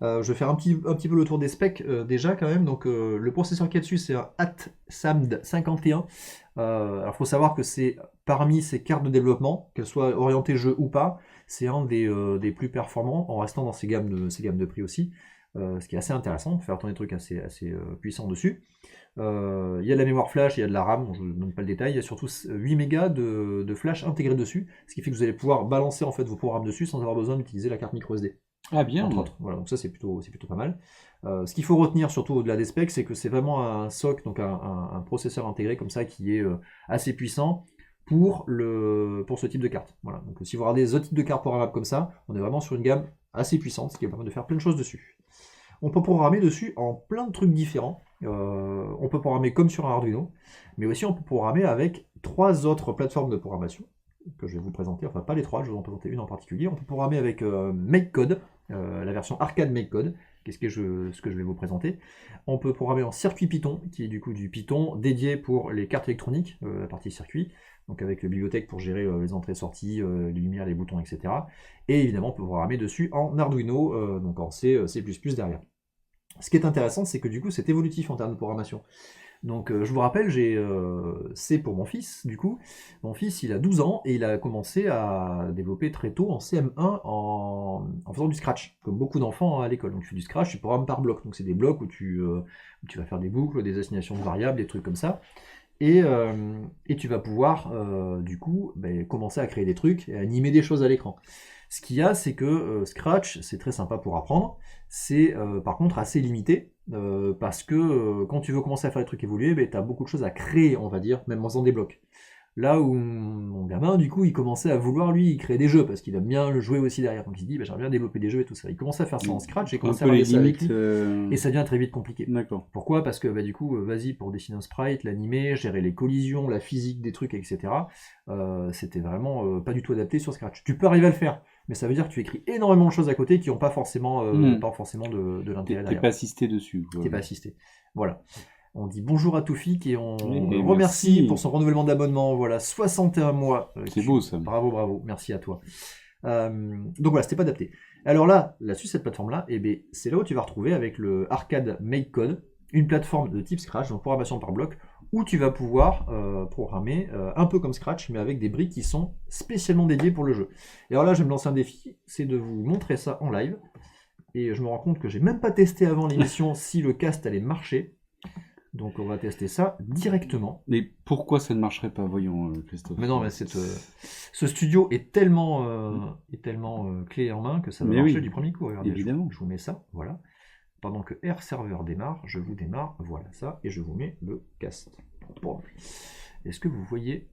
Speaker 1: Je vais faire un petit peu le tour des specs déjà quand même. Donc le processeur qui est dessus c'est un ATSAMD 51. Alors il faut savoir que c'est parmi ces cartes de développement, qu'elles soient orientées jeu ou pas, c'est un des plus performants en restant dans ces gammes de prix aussi. Ce qui est assez intéressant, on peut faire tourner des trucs assez puissants dessus. Il y a de la mémoire flash, il y a de la RAM, je ne vous donne pas le détail, il y a surtout 8 mégas de flash intégré dessus, ce qui fait que vous allez pouvoir balancer en fait vos programmes dessus sans avoir besoin d'utiliser la carte micro SD
Speaker 2: Ah bien.
Speaker 1: entre autres. Voilà, donc ça c'est plutôt pas mal. Ce qu'il faut retenir surtout au-delà des specs, c'est que c'est vraiment un SoC, donc un processeur intégré comme ça qui est assez puissant pour ce type de carte. Voilà, donc si vous regardez les autres types de cartes programmables comme ça, on est vraiment sur une gamme assez puissante, ce qui permet de faire plein de choses dessus. On peut programmer dessus en plein de trucs différents. On peut programmer comme sur un Arduino, mais aussi on peut programmer avec 3 autres plateformes de programmation que je vais vous présenter, enfin pas les 3, je vais vous en présenter une en particulier. On peut programmer avec MakeCode, la version arcade MakeCode, qui est ce que je vais vous présenter. On peut programmer en circuit Python, qui est du coup du Python dédié pour les cartes électroniques, la partie circuit, donc avec la bibliothèque pour gérer les entrées-sorties, les lumières, les boutons, etc. Et évidemment, on peut programmer dessus en Arduino, donc en C, C++ derrière. Ce qui est intéressant, c'est que du coup, c'est évolutif en termes de programmation. Donc je vous rappelle, c'est pour mon fils, du coup. Mon fils, il a 12 ans et il a commencé à développer très tôt en CM1 en faisant du Scratch, comme beaucoup d'enfants à l'école. Donc tu fais du Scratch, tu programmes par bloc. Donc c'est des blocs où tu vas faire des boucles, des assignations de variables, des trucs comme ça. Et tu vas pouvoir, du coup, commencer à créer des trucs et animer des choses à l'écran. Ce qu'il y a, c'est que Scratch, c'est très sympa pour apprendre. C'est par contre assez limité parce que quand tu veux commencer à faire des trucs évoluer, tu as beaucoup de choses à créer, on va dire, même en faisant des blocs. Là où mon gamin, du coup, il commençait à vouloir, lui, créer des jeux parce qu'il aime bien le jouer aussi derrière. Donc il se dit, j'aimerais bien développer des jeux et tout ça. Il commence à faire ça en Scratch et
Speaker 2: Un
Speaker 1: commence à
Speaker 2: peu les
Speaker 1: regarder ça avec
Speaker 2: limites.
Speaker 1: lui. Et ça devient très vite compliqué.
Speaker 2: D'accord.
Speaker 1: Pourquoi? Parce que du coup, vas-y pour dessiner un sprite, l'animer, gérer les collisions, la physique des trucs, etc. C'était vraiment pas du tout adapté sur Scratch. Tu peux arriver à le faire, mais ça veut dire que tu écris énormément de choses à côté qui n'ont pas forcément, de l'intérêt
Speaker 2: T'es
Speaker 1: derrière.
Speaker 2: pas assisté dessus, quoi.
Speaker 1: T'es pas assisté. Voilà. On dit bonjour à Toufik et on
Speaker 2: Et
Speaker 1: le remercie
Speaker 2: merci.
Speaker 1: pour son renouvellement d'abonnement. Voilà, 61 mois.
Speaker 2: C'est beau, ça.
Speaker 1: Bravo, merci à toi. Donc voilà, c'était pas adapté. Alors là-dessus, cette plateforme-là, c'est là où tu vas retrouver avec le Arcade MakeCode, une plateforme de type Scratch, donc programmation par bloc, où tu vas pouvoir programmer un peu comme Scratch, mais avec des briques qui sont spécialement dédiées pour le jeu. Et alors là, je vais me lancer un défi, c'est de vous montrer ça en live. Et je me rends compte que j'ai même pas testé avant l'émission si le cast allait marcher. Donc on va tester ça directement.
Speaker 2: Mais pourquoi ça ne marcherait pas, voyons, Christophe?
Speaker 1: Mais non, mais ce studio est tellement clé en main que ça va
Speaker 2: Mais
Speaker 1: marcher
Speaker 2: oui,
Speaker 1: du premier coup. Regardez,
Speaker 2: évidemment.
Speaker 1: je vous mets ça, voilà. Pendant que R serveur démarre, je vous démarre, voilà ça, et je vous mets le cast. Bon. Est-ce que vous voyez,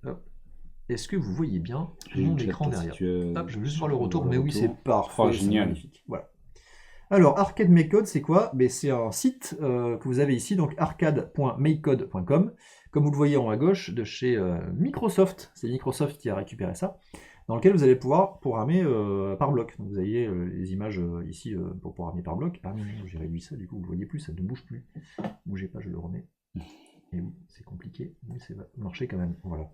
Speaker 1: est-ce que vous voyez bien mon écran derrière? Hop, je vais juste voir le retour, mais oui, c'est parfait,
Speaker 2: Oh,
Speaker 1: c'est
Speaker 2: génial.
Speaker 1: magnifique. Voilà. Alors, Arcade Makecode, c'est quoi? C'est un site que vous avez ici, donc arcade.makecode.com. Comme vous le voyez en haut à gauche, de chez Microsoft. C'est Microsoft qui a récupéré ça. Dans lequel vous allez pouvoir programmer par bloc. Donc vous avez les images ici pour programmer par bloc. Ah non, j'ai réduit ça, du coup vous ne voyez plus, ça ne bouge plus. Bougez pas, je le remets. Et oui, c'est compliqué, mais ça va marcher quand même. Voilà.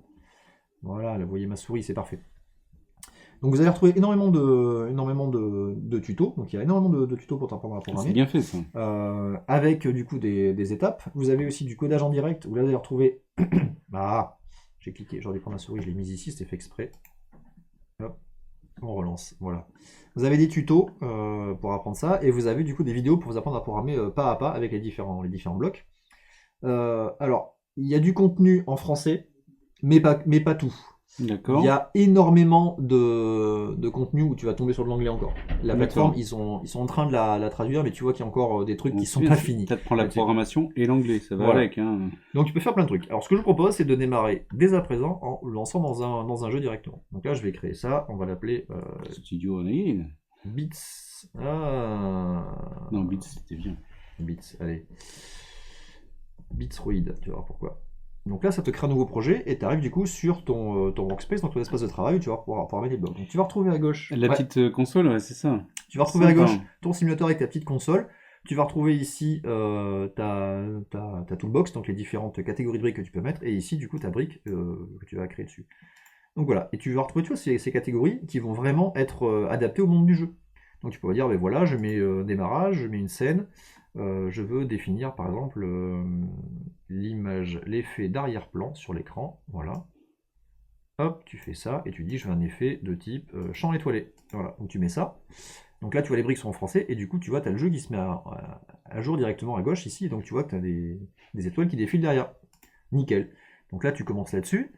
Speaker 1: Voilà, là vous voyez ma souris, c'est parfait. Donc vous allez retrouver énormément de tutos. Donc il y a énormément de tutos pour t'apprendre à
Speaker 2: C'est
Speaker 1: programmer.
Speaker 2: bien fait, ça.
Speaker 1: Avec du coup des étapes. Vous avez aussi du codage en direct où là vous allez retrouver. Ah, j'ai cliqué, j'aurais dû prendre la souris, je l'ai mise ici, c'était fait exprès. Hop, on relance, voilà. Vous avez des tutos pour apprendre ça, et vous avez du coup des vidéos pour vous apprendre à programmer pas à pas avec les différents blocs. Alors, il y a du contenu en français, mais pas tout. Il
Speaker 2: D'accord.
Speaker 1: y a énormément de contenu où tu vas tomber sur de l'anglais encore. La plateforme, ils sont en train de la traduire, mais tu vois qu'il y a encore des trucs qui sont pas finis.
Speaker 2: Ça te prend la programmation et l'anglais, ça va
Speaker 1: Voilà.
Speaker 2: avec. Hein.
Speaker 1: Donc tu peux faire plein de trucs. Alors ce que je vous propose, c'est de démarrer dès à présent en le lançant dans un jeu directement. Donc là, je vais créer ça. On va l'appeler
Speaker 2: Studio Unreal.
Speaker 1: Beats. Ah.
Speaker 2: Non, Beats, c'était bien.
Speaker 1: Beats, allez. Beatsroid, tu vas voir pourquoi. Donc là, ça te crée un nouveau projet et tu arrives du coup sur ton workspace, donc ton espace de travail, où tu vas pouvoir programmer des blocs. Donc tu vas retrouver à gauche.
Speaker 2: La petite console, ouais, c'est ça.
Speaker 1: Tu vas retrouver à gauche ton simulateur avec ta petite console. Tu vas retrouver ici ta toolbox, donc les différentes catégories de briques que tu peux mettre, et ici du coup ta brique que tu vas créer dessus. Donc voilà, et tu vas retrouver tu vois, ces catégories qui vont vraiment être adaptées au monde du jeu. Donc tu peux dire, ben voilà, je mets démarrage, je mets une scène, je veux définir par exemple l'image, l'effet d'arrière-plan sur l'écran, voilà. Hop, tu fais ça, et tu dis, je veux un effet de type champ étoilé. Voilà, donc tu mets ça. Donc là, tu vois, les briques sont en français, et du coup, tu vois, tu as le jeu qui se met à jour directement à gauche ici, et donc tu vois que tu as des étoiles qui défilent derrière. Nickel. Donc là, tu commences là-dessus.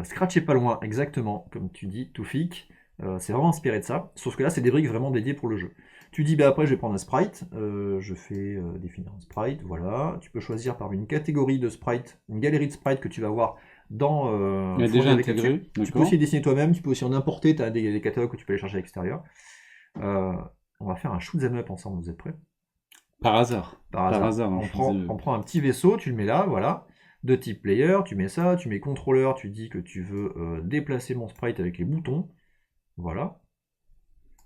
Speaker 1: Scratch est pas loin, exactement, comme tu dis, Toufik. C'est vraiment inspiré de ça, sauf que là, c'est des briques vraiment dédiées pour le jeu. Tu dis, bah après, je vais prendre un sprite, je fais définir un sprite, voilà. Tu peux choisir parmi une catégorie de sprite, une galerie de sprites que tu vas voir dans
Speaker 2: déjà intégré.
Speaker 1: Tu peux aussi dessiner toi-même, tu peux aussi en importer, tu as des catalogues que tu peux aller chercher à l'extérieur. On va faire un shoot 'em up ensemble, vous êtes prêts? Par hasard. On prend un petit vaisseau, tu le mets là, voilà. De type player, tu mets ça, tu mets contrôleur, tu dis que tu veux déplacer mon sprite avec les boutons. Voilà.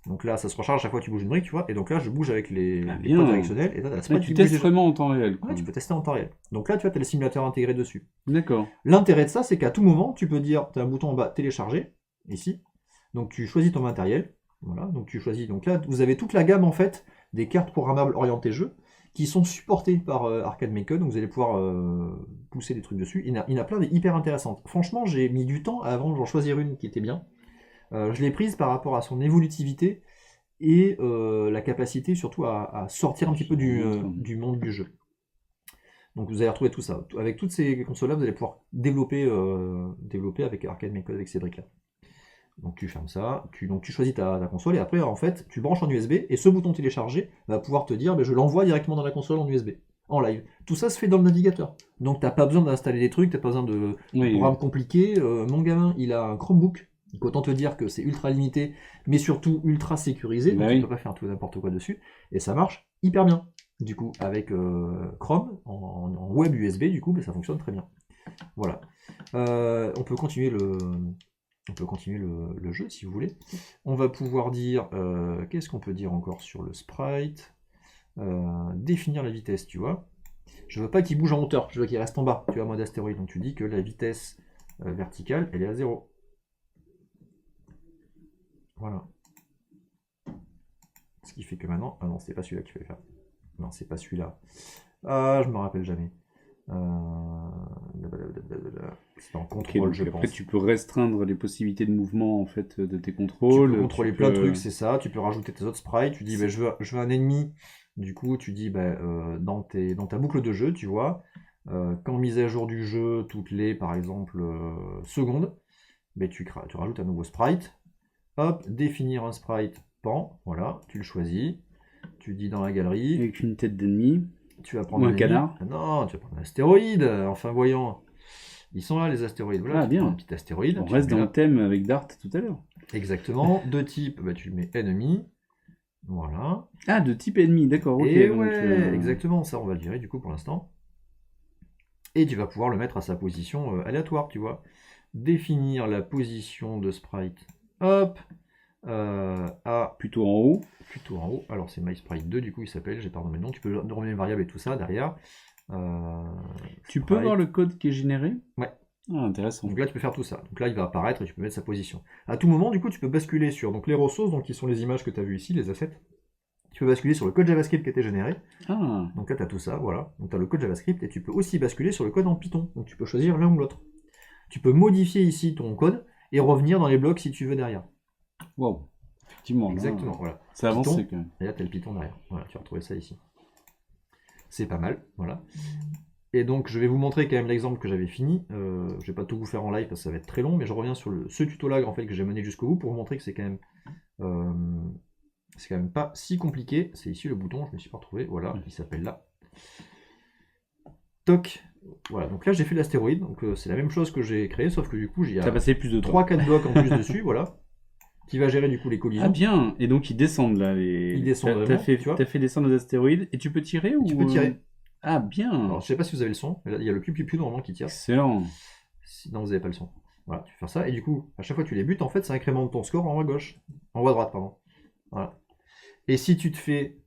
Speaker 1: Donc là, ça se recharge à chaque fois que tu bouges une brique, tu vois. Et donc là, je bouge avec les points directionnels. Et là, la sprite
Speaker 2: tu testes vraiment en temps réel.
Speaker 1: Ouais, tu peux tester en temps réel. Donc là, tu vois, tu as le simulateur intégré dessus.
Speaker 2: D'accord.
Speaker 1: L'intérêt de ça, c'est qu'à tout moment, tu peux dire, tu as un bouton en bas, télécharger, ici. Donc tu choisis ton matériel. Voilà, donc tu choisis. Donc là, vous avez toute la gamme en fait des cartes programmables orientées jeu qui sont supportées par Arcade Makecode. Donc vous allez pouvoir pousser des trucs dessus. Il y en a plein des hyper intéressantes. Franchement, j'ai mis du temps avant d'en choisir une qui était bien. Je l'ai prise par rapport à son évolutivité et la capacité surtout à sortir un petit peu du monde du jeu. Donc vous allez retrouver tout ça. Avec toutes ces consoles-là, vous allez pouvoir développer avec Arcade Makecode avec ces briques-là. Donc tu fermes ça, tu choisis ta console et après en fait tu branches en USB et ce bouton télécharger va pouvoir te dire je l'envoie directement dans la console en USB, en live. Tout ça se fait dans le navigateur. Donc t'as pas besoin d'installer des trucs, t'as pas besoin de programmes compliqués. Mon gamin il a un Chromebook, donc autant te dire que c'est ultra limité, mais surtout ultra sécurisé, donc tu peux pas faire tout n'importe quoi dessus, et ça marche hyper bien. Du coup avec Chrome en web USB du coup, ça fonctionne très bien. Voilà. On peut continuer le jeu si vous voulez. On va pouvoir dire, qu'est-ce qu'on peut dire encore sur le sprite? Définir la vitesse, tu vois. Je veux pas qu'il bouge en hauteur, je veux qu'il reste en bas, tu vois, mode astéroïde. Donc tu dis que la vitesse verticale, elle est à 0. Voilà. Ce qui fait que maintenant... Ah non, c'est pas celui-là qu'il fallait faire. Non, c'est pas celui-là. Ah, je me rappelle jamais. C'est en
Speaker 2: Ok,
Speaker 1: contrôle,
Speaker 2: donc
Speaker 1: je
Speaker 2: après,
Speaker 1: pense.
Speaker 2: tu peux restreindre les possibilités de mouvement en fait de tes
Speaker 1: Tu
Speaker 2: contrôles.
Speaker 1: peux contrôler
Speaker 2: Tu
Speaker 1: plein de
Speaker 2: peux.
Speaker 1: trucs, c'est ça. Tu peux rajouter tes autres sprites. Tu dis, bah, je veux un ennemi. Du coup, tu dis, bah, dans ta boucle de jeu, tu vois, quand mise à jour du jeu, toutes les, par exemple, secondes, bah, tu rajoutes un nouveau sprite. Hop, définir un sprite pan. Voilà, tu le choisis. Tu dis dans la galerie,
Speaker 2: Avec une tête d'ennemi
Speaker 1: tu vas
Speaker 2: ou
Speaker 1: prendre
Speaker 2: un
Speaker 1: un ennemi.
Speaker 2: canard.
Speaker 1: Ah non, tu vas prendre un astéroïde. Enfin, voyons. Ils sont là, les astéroïdes. Voilà,
Speaker 2: Ah,
Speaker 1: tu prends un
Speaker 2: bien.
Speaker 1: petit astéroïde.
Speaker 2: On
Speaker 1: Tu le
Speaker 2: reste
Speaker 1: mets
Speaker 2: dans le
Speaker 1: là.
Speaker 2: thème avec Dart tout à l'heure.
Speaker 1: Exactement. De type, bah, tu le mets ennemi. Voilà.
Speaker 2: Ah, de type ennemi, d'accord, ok.
Speaker 1: Et
Speaker 2: Donc,
Speaker 1: ouais, exactement, ça on va le virer du coup pour l'instant. Et tu vas pouvoir le mettre à sa position aléatoire, tu vois. Définir la position de sprite, hop, à
Speaker 2: plutôt en haut.
Speaker 1: plutôt en haut. Alors c'est MySprite2 du coup il s'appelle, j'ai pas renommé le nom. Tu peux renommer une variable et tout ça derrière. Euh,
Speaker 2: Tu peux voir
Speaker 1: sprite.
Speaker 2: le code qui est généré?
Speaker 1: Ouais,
Speaker 2: Ah, intéressant.
Speaker 1: donc là tu peux faire tout ça. Donc là il va apparaître et tu peux mettre sa position. À tout moment du coup tu peux basculer sur donc, les ressources, donc qui sont les images que tu as vues ici, les assets. Tu peux basculer sur le code JavaScript qui a été généré.
Speaker 2: Ah,
Speaker 1: Donc là, tu as tout ça, voilà. Donc tu as le code JavaScript et tu peux aussi basculer sur le code en Python. Donc tu peux choisir l'un ou l'autre. Tu peux modifier ici ton code et revenir dans les blocs si tu veux derrière.
Speaker 2: wow. Effectivement, là,
Speaker 1: Exactement, voilà.
Speaker 2: c'est avancé
Speaker 1: Python,
Speaker 2: quand même.
Speaker 1: et là, tu as le Python derrière. Voilà, tu vas retrouver ça ici. C'est pas mal, voilà. Et donc, je vais vous montrer quand même l'exemple que j'avais fini. Je vais pas tout vous faire en live parce que ça va être très long, mais je reviens sur ce tuto-là en fait, que j'ai mené jusqu'au bout pour vous montrer que euh, c'est quand même pas si compliqué. C'est ici le bouton, je me suis pas retrouvé. Voilà, il s'appelle là. Toc. Voilà, donc là j'ai fait l'astéroïde, donc c'est la même chose que j'ai créé, sauf que du coup j'ai
Speaker 2: Ça passé plus de temps.
Speaker 1: 3-4 blocs en plus dessus, voilà, qui va gérer du coup les collisions.
Speaker 2: Ah bien, et donc ils descendent là.
Speaker 1: Ils descendent
Speaker 2: T'as
Speaker 1: vraiment,
Speaker 2: fait,
Speaker 1: tu vois.
Speaker 2: t'as fait descendre les astéroïdes et tu peux tirer ou...
Speaker 1: Tu peux tirer.
Speaker 2: Ah bien.
Speaker 1: Alors je sais pas si vous avez le son, mais là il y a le piou normalement qui tire.
Speaker 2: Excellent.
Speaker 1: Sinon vous n'avez pas le son. Voilà, tu fais ça, et du coup, à chaque fois que tu les butes, en fait ça incrémente ton score en haut à gauche. En haut à droite, pardon. Voilà. Et si tu te fais.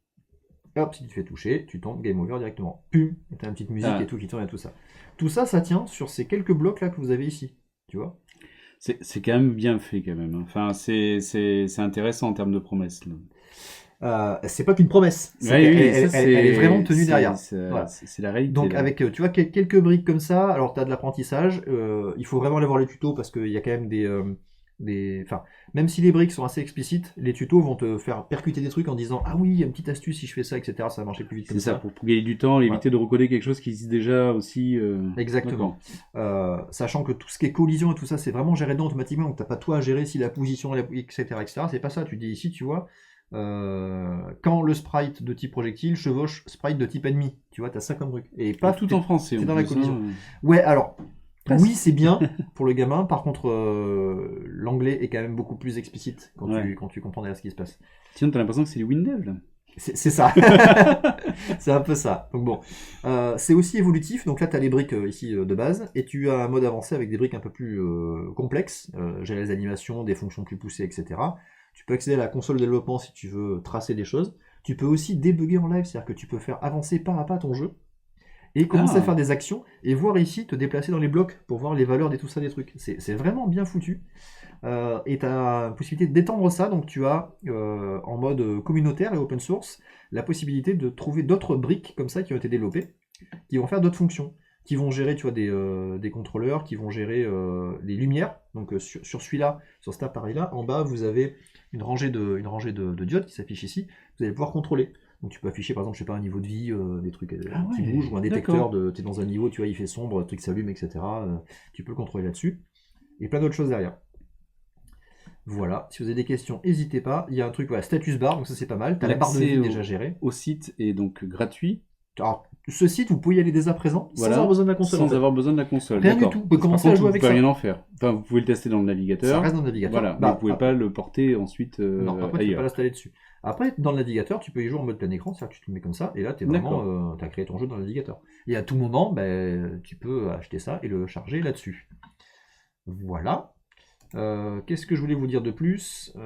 Speaker 1: Hop, si tu te fais toucher, tu tombes game over directement. Pum, t'as une petite musique et tout qui tourne et tout ça. Tout ça, ça tient sur ces quelques blocs là que vous avez ici. Tu vois.
Speaker 2: C'est quand même bien fait quand même. Enfin, c'est intéressant en termes de promesses.
Speaker 1: C'est pas qu'une promesse.
Speaker 2: Ouais, oui,
Speaker 1: Elle est vraiment tenue derrière. Voilà.
Speaker 2: C'est la réalité.
Speaker 1: Donc
Speaker 2: là.
Speaker 1: avec, tu vois, quelques briques comme ça, alors tu as de l'apprentissage, il faut vraiment aller voir les tutos parce qu'il y a quand même Enfin, même si les briques sont assez explicites, les tutos vont te faire percuter des trucs en disant « Ah oui, il y a une petite astuce, si je fais ça, etc. ça va marcher plus vite comme
Speaker 2: C'est ça,
Speaker 1: ça. »
Speaker 2: pour gagner du temps, éviter de recoder quelque chose qui existe déjà aussi.
Speaker 1: Exactement. Sachant que tout ce qui est collision et tout ça, c'est vraiment géré dedans automatiquement, donc t'as pas toi à gérer si la position, etc. etc. C'est pas ça, tu dis ici, tu vois, quand le sprite de type projectile chevauche sprite de type ennemi, tu vois, t'as ça comme truc. Et pas
Speaker 2: tout en français.
Speaker 1: c'est
Speaker 2: en
Speaker 1: dans la
Speaker 2: plus,
Speaker 1: collision.
Speaker 2: hein.
Speaker 1: Ouais, alors,
Speaker 2: Presque.
Speaker 1: oui, c'est bien pour le gamin, par contre, l'anglais est quand même beaucoup plus explicite quand,
Speaker 2: Ouais.
Speaker 1: tu comprends derrière ce qui se passe.
Speaker 2: Sinon, t'as l'impression que c'est du Windev là.
Speaker 1: C'est ça. C'est un peu ça. Donc bon, c'est aussi évolutif. Donc là, tu as les briques ici de base, et tu as un mode avancé avec des briques un peu plus complexes, gérer les animations, des fonctions plus poussées, etc. Tu peux accéder à la console de développement si tu veux tracer des choses. Tu peux aussi débugger en live, c'est-à-dire que tu peux faire avancer pas à pas ton jeu et commencer à faire des actions et voir ici te déplacer dans les blocs pour voir les valeurs des tout ça des trucs. C'est vraiment bien foutu. Et tu as la possibilité d'étendre ça, donc tu as en mode communautaire et open source la possibilité de trouver d'autres briques comme ça qui ont été développées, qui vont faire d'autres fonctions, qui vont gérer tu vois, des contrôleurs, qui vont gérer les lumières. Donc sur celui-là, sur cet appareil-là, en bas vous avez une rangée de diodes qui s'affichent ici, vous allez pouvoir contrôler. Donc tu peux afficher par exemple, je sais pas, un niveau de vie, des trucs qui bougent, ou un détecteur tu es dans un niveau, tu vois, il fait sombre, le truc s'allume, etc. Tu peux le contrôler là-dessus. Et plein d'autres choses derrière. Voilà, si vous avez des questions, n'hésitez pas. Il y a un truc, voilà, status bar, donc ça c'est pas mal. Tu as la barre de vie déjà gérée.
Speaker 2: Au site est donc gratuit.
Speaker 1: Alors, ce site, vous pouvez y aller dès à présent,
Speaker 2: Voilà,
Speaker 1: sans avoir besoin de la console.
Speaker 2: Sans avoir besoin de la console.
Speaker 1: Rien du tout. Vous pouvez commencer à jouer avec ça.
Speaker 2: Vous pouvez rien en faire. Enfin, vous pouvez le tester dans le navigateur.
Speaker 1: Ça reste dans le navigateur.
Speaker 2: Voilà, mais vous pouvez pas le porter ensuite
Speaker 1: non, après, tu peux
Speaker 2: ailleurs.
Speaker 1: pas l'installer dessus. Après, dans le navigateur, tu peux y jouer en mode plein écran, c'est-à-dire que tu te mets comme ça, et là, tu as créé ton jeu dans le navigateur. Et à tout moment, tu peux acheter ça et le charger là-dessus. Voilà. Qu'est-ce que je voulais vous dire de plus?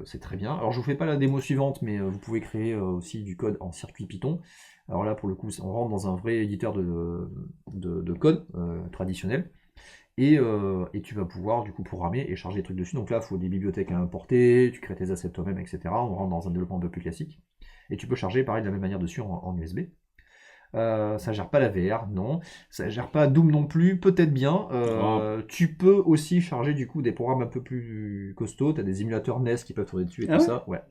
Speaker 1: C'est très bien. Alors je vous fais pas la démo suivante, mais vous pouvez créer aussi du code en circuit Python. Alors là pour le coup on rentre dans un vrai éditeur de code traditionnel. Et tu vas pouvoir du coup programmer et charger des trucs dessus. Donc là il faut des bibliothèques à importer, tu crées tes assets toi-même, etc. On rentre dans un développement un peu plus classique. Et tu peux charger pareil de la même manière dessus en USB. Ça gère pas la VR, non. Ça gère pas Doom non plus, peut-être bien. Tu peux aussi charger du coup des programmes un peu plus costauds. T'as des émulateurs NES qui peuvent tourner dessus et
Speaker 2: Ah
Speaker 1: tout
Speaker 2: ouais?
Speaker 1: ça. Ouais,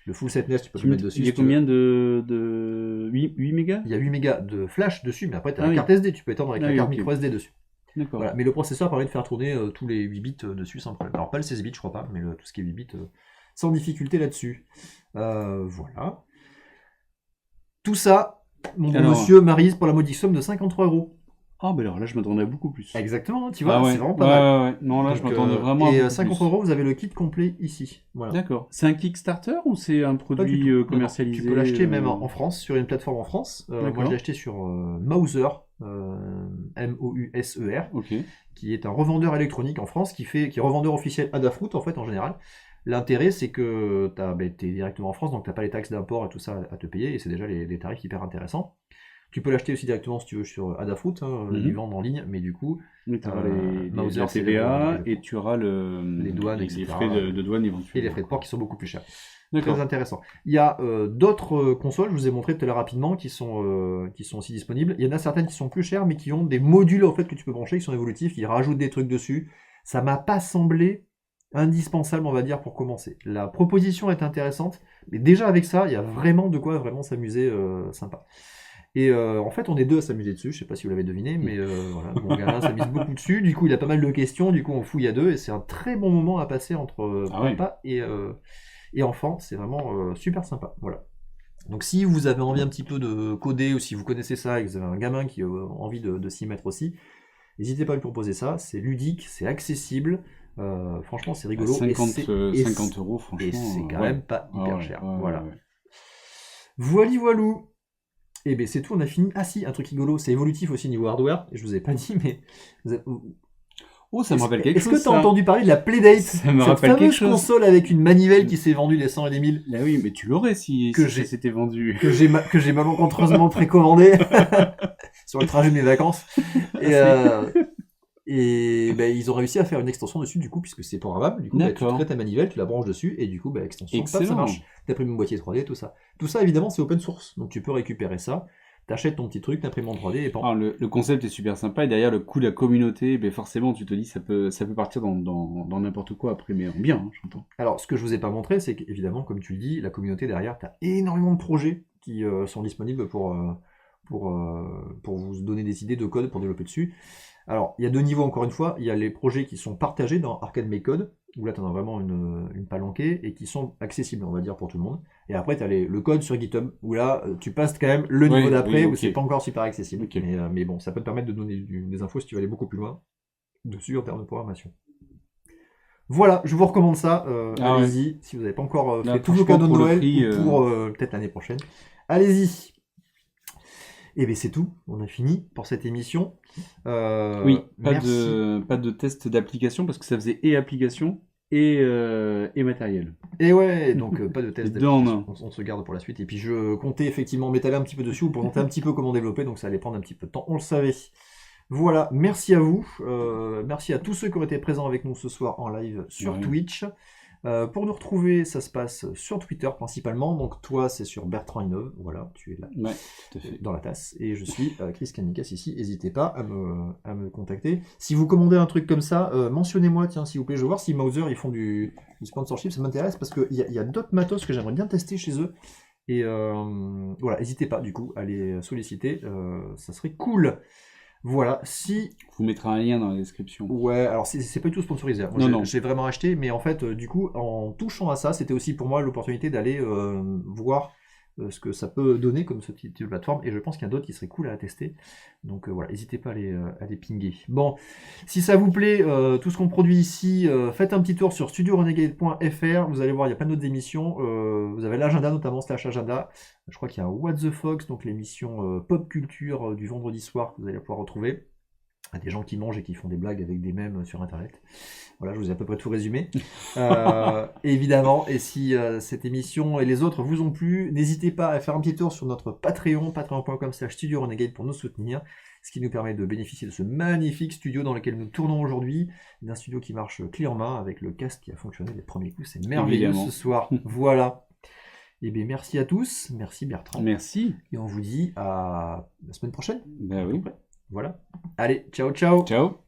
Speaker 1: le full set NES, tu peux le mettre dessus
Speaker 2: Il y a
Speaker 1: si tu veux.
Speaker 2: combien de 8 mégas?
Speaker 1: Il y a 8 mégas de flash dessus, mais après tu as
Speaker 2: Ah
Speaker 1: la
Speaker 2: oui.
Speaker 1: carte SD, tu peux étendre avec
Speaker 2: Ah
Speaker 1: la
Speaker 2: oui,
Speaker 1: carte
Speaker 2: ok.
Speaker 1: micro SD dessus.
Speaker 2: D'accord.
Speaker 1: Voilà. Mais le processeur permet de faire tourner tous les 8 bits dessus sans problème. Alors pas le 16 bits, je crois pas, mais tout ce qui est 8 bits sans difficulté là-dessus. Voilà. Tout ça, mon bon
Speaker 2: Alors,
Speaker 1: monsieur, Maryse, pour la modique somme de 53 €.
Speaker 2: ah bah alors là, je m'attendais à beaucoup plus.
Speaker 1: Exactement, tu
Speaker 2: Ah
Speaker 1: vois,
Speaker 2: ouais,
Speaker 1: c'est vraiment
Speaker 2: ouais,
Speaker 1: pas mal.
Speaker 2: ouais, ouais. Non, là, je
Speaker 1: Donc,
Speaker 2: m'attendais vraiment à
Speaker 1: et
Speaker 2: beaucoup
Speaker 1: 53
Speaker 2: plus.
Speaker 1: €, vous avez le kit complet ici. Voilà.
Speaker 2: D'accord. C'est un Kickstarter ou c'est un
Speaker 1: Pas du
Speaker 2: produit
Speaker 1: tout. Non, non.
Speaker 2: commercialisé
Speaker 1: Tu peux l'acheter même en France, sur une plateforme en France. Moi, je l'ai
Speaker 2: D'accord.
Speaker 1: acheté sur Mouser, Mouser,
Speaker 2: Ok.
Speaker 1: qui est un revendeur électronique en France, qui est revendeur officiel Adafruit, en fait, en général. L'intérêt, c'est que tu es directement en France, donc tu n'as pas les taxes d'import et tout ça à te payer, et c'est déjà les tarifs hyper intéressants. Tu peux l'acheter aussi directement, si tu veux, sur Adafruit, ils vendent en ligne, mais du coup,
Speaker 2: Oui, tu auras
Speaker 1: Mouser,
Speaker 2: la
Speaker 1: c'est le
Speaker 2: TVA
Speaker 1: revendeur,
Speaker 2: et tu auras
Speaker 1: les douanes,
Speaker 2: les
Speaker 1: etc.
Speaker 2: frais de douane
Speaker 1: Et
Speaker 2: éventuellement.
Speaker 1: les frais de port qui sont beaucoup plus chers.
Speaker 2: D'accord.
Speaker 1: Très intéressant. Il y a d'autres consoles, je vous ai montré tout à l'heure rapidement, qui sont aussi disponibles. Il y en a certaines qui sont plus chères, mais qui ont des modules en fait que tu peux brancher, qui sont évolutifs, qui rajoutent des trucs dessus. Ça m'a pas semblé indispensable, on va dire, pour commencer. La proposition est intéressante, mais déjà avec ça, il y a vraiment de quoi vraiment s'amuser sympa. Et en fait, on est deux à s'amuser dessus. Je sais pas si vous l'avez deviné, mais voilà, mon gamin s'amuse beaucoup dessus. Du coup, il a pas mal de questions. Du coup, on fouille à deux, et c'est un très bon moment à passer entre
Speaker 2: Ah ouais.
Speaker 1: papa et enfant. C'est vraiment super sympa. Voilà. Donc, si vous avez envie un petit peu de coder, ou si vous connaissez ça et que vous avez un gamin qui a envie de s'y mettre aussi, n'hésitez pas à lui proposer ça. C'est ludique, c'est accessible. Franchement, c'est rigolo.
Speaker 2: 50
Speaker 1: et
Speaker 2: 50 euros, franchement.
Speaker 1: et c'est quand
Speaker 2: ouais.
Speaker 1: même pas
Speaker 2: Ah
Speaker 1: hyper
Speaker 2: ouais,
Speaker 1: cher.
Speaker 2: ouais, ouais,
Speaker 1: Voilà.
Speaker 2: ouais.
Speaker 1: Voili voilou. Et bien c'est tout, on a fini. Ah si, un truc rigolo, c'est évolutif aussi niveau hardware. Je vous ai pas dit, mais
Speaker 2: Oh, ça me rappelle quelque
Speaker 1: est-ce
Speaker 2: chose.
Speaker 1: que tu as
Speaker 2: ça.
Speaker 1: entendu parler de la Playdate,
Speaker 2: Ça me
Speaker 1: cette
Speaker 2: rappelle quelque
Speaker 1: fameuse
Speaker 2: chose.
Speaker 1: console avec une manivelle qui s'est vendue des 100 et des 1000,
Speaker 2: Là oui, mais tu l'aurais si
Speaker 1: Que
Speaker 2: ça
Speaker 1: j'ai-
Speaker 2: s'était vendu.
Speaker 1: que j'ai malencontreusement précommandée sur le trajet de mes vacances. Et ben, ils ont réussi à faire une extension dessus, du coup, puisque c'est programmable. Du coup, ben, tu
Speaker 2: D'accord.
Speaker 1: crées ta manivelle, tu la branches dessus, et du coup, ben, extension, paf, ça
Speaker 2: Excellent.
Speaker 1: marche. T'imprimes une boîtier 3D, tout ça. Tout ça, évidemment, c'est open source. Donc tu peux récupérer ça, t'achètes ton petit truc, t'imprimes en 3D, et pan.
Speaker 2: Alors, le concept est super sympa et derrière le coup de la communauté, ben forcément tu te dis ça peut partir dans n'importe quoi après, mais en bien, hein, j'entends.
Speaker 1: Alors, ce que je vous ai pas montré, c'est qu'évidemment, comme tu le dis, la communauté derrière, tu as énormément de projets qui sont disponibles pour vous donner des idées de code pour développer dessus. Alors, il y a deux niveaux, encore une fois. Il y a les projets qui sont partagés dans Arcade Make Code, où là, tu en as vraiment une palanquée, et qui sont accessibles, on va dire, pour tout le monde. Et après, tu as le code sur GitHub, où là, tu passes quand même le niveau
Speaker 2: Oui,
Speaker 1: d'après,
Speaker 2: oui,
Speaker 1: où
Speaker 2: ok.
Speaker 1: c'est pas encore super accessible.
Speaker 2: Ok.
Speaker 1: Mais bon, ça peut te permettre de donner des infos si tu veux aller beaucoup plus loin dessus en termes de programmation. Voilà, je vous recommande ça.
Speaker 2: Ah
Speaker 1: Allez-y, si vous n'avez pas encore
Speaker 2: Là,
Speaker 1: fait tous vos
Speaker 2: franchement,
Speaker 1: cadeaux de
Speaker 2: pour le
Speaker 1: Noël,
Speaker 2: prix,
Speaker 1: ou pour peut-être l'année prochaine. Allez-y. Et bien c'est tout, on a fini pour cette émission.
Speaker 2: Oui,
Speaker 1: merci.
Speaker 2: pas de test d'application parce que ça faisait et application et matériel.
Speaker 1: Et ouais, donc pas de
Speaker 2: Les
Speaker 1: test
Speaker 2: deux en
Speaker 1: d'application, on se garde pour la suite. Et puis je comptais effectivement m'étaler un petit peu dessus, pour montrer un petit peu comment développer, donc ça allait prendre un petit peu de temps, on le savait. Voilà, merci à vous, merci à tous ceux qui ont été présents avec nous ce soir en live sur
Speaker 2: Ouais.
Speaker 1: Twitch. Pour nous retrouver, ça se passe sur Twitter principalement, donc toi c'est sur Bertrand Innov, voilà, tu es là.
Speaker 2: Ouais, tout à fait.
Speaker 1: Dans la tasse. Et je suis Chris Canikas ici. N'hésitez pas à me contacter. Si vous commandez un truc comme ça, mentionnez-moi, tiens, s'il vous plaît. Je veux voir si Mouser ils font du sponsorship, ça m'intéresse parce qu'il y a d'autres matos que j'aimerais bien tester chez eux. Et voilà, n'hésitez pas du coup à les solliciter, ça serait cool. Voilà, si.
Speaker 2: Je vous mettrai un lien dans la description.
Speaker 1: Ouais, alors c'est pas du tout sponsorisé. Moi,
Speaker 2: Non.
Speaker 1: j'ai vraiment acheté, mais en fait, du coup, en touchant à ça, c'était aussi pour moi l'opportunité d'aller voir ce que ça peut donner comme ce type de plateforme, et je pense qu'il y a d'autres qui seraient cool à tester. Donc voilà, n'hésitez pas à les pinguer. Bon, si ça vous plaît, tout ce qu'on produit ici, faites un petit tour sur studiorenegade.fr, vous allez voir, il y a plein d'autres émissions, vous avez l'agenda notamment, /agenda, je crois qu'il y a What the Fox, donc l'émission pop culture du vendredi soir que vous allez pouvoir retrouver. Il y a des gens qui mangent et qui font des blagues avec des mèmes sur internet. Voilà, je vous ai à peu près tout résumé. Évidemment, et si cette émission et les autres vous ont plu, n'hésitez pas à faire un petit tour sur notre Patreon, patreon.com/Studio Renegade pour nous soutenir, ce qui nous permet de bénéficier de ce magnifique studio dans lequel nous tournons aujourd'hui, d'un studio qui marche clé en main avec le casque qui a fonctionné les premiers coups. C'est merveilleux
Speaker 2: Évidemment.
Speaker 1: ce soir. Voilà. Eh bien, merci à tous, merci Bertrand,
Speaker 2: Merci.
Speaker 1: et on vous dit à la semaine prochaine.
Speaker 2: Ben oui.
Speaker 1: Voilà. Allez, ciao, ciao.
Speaker 2: Ciao.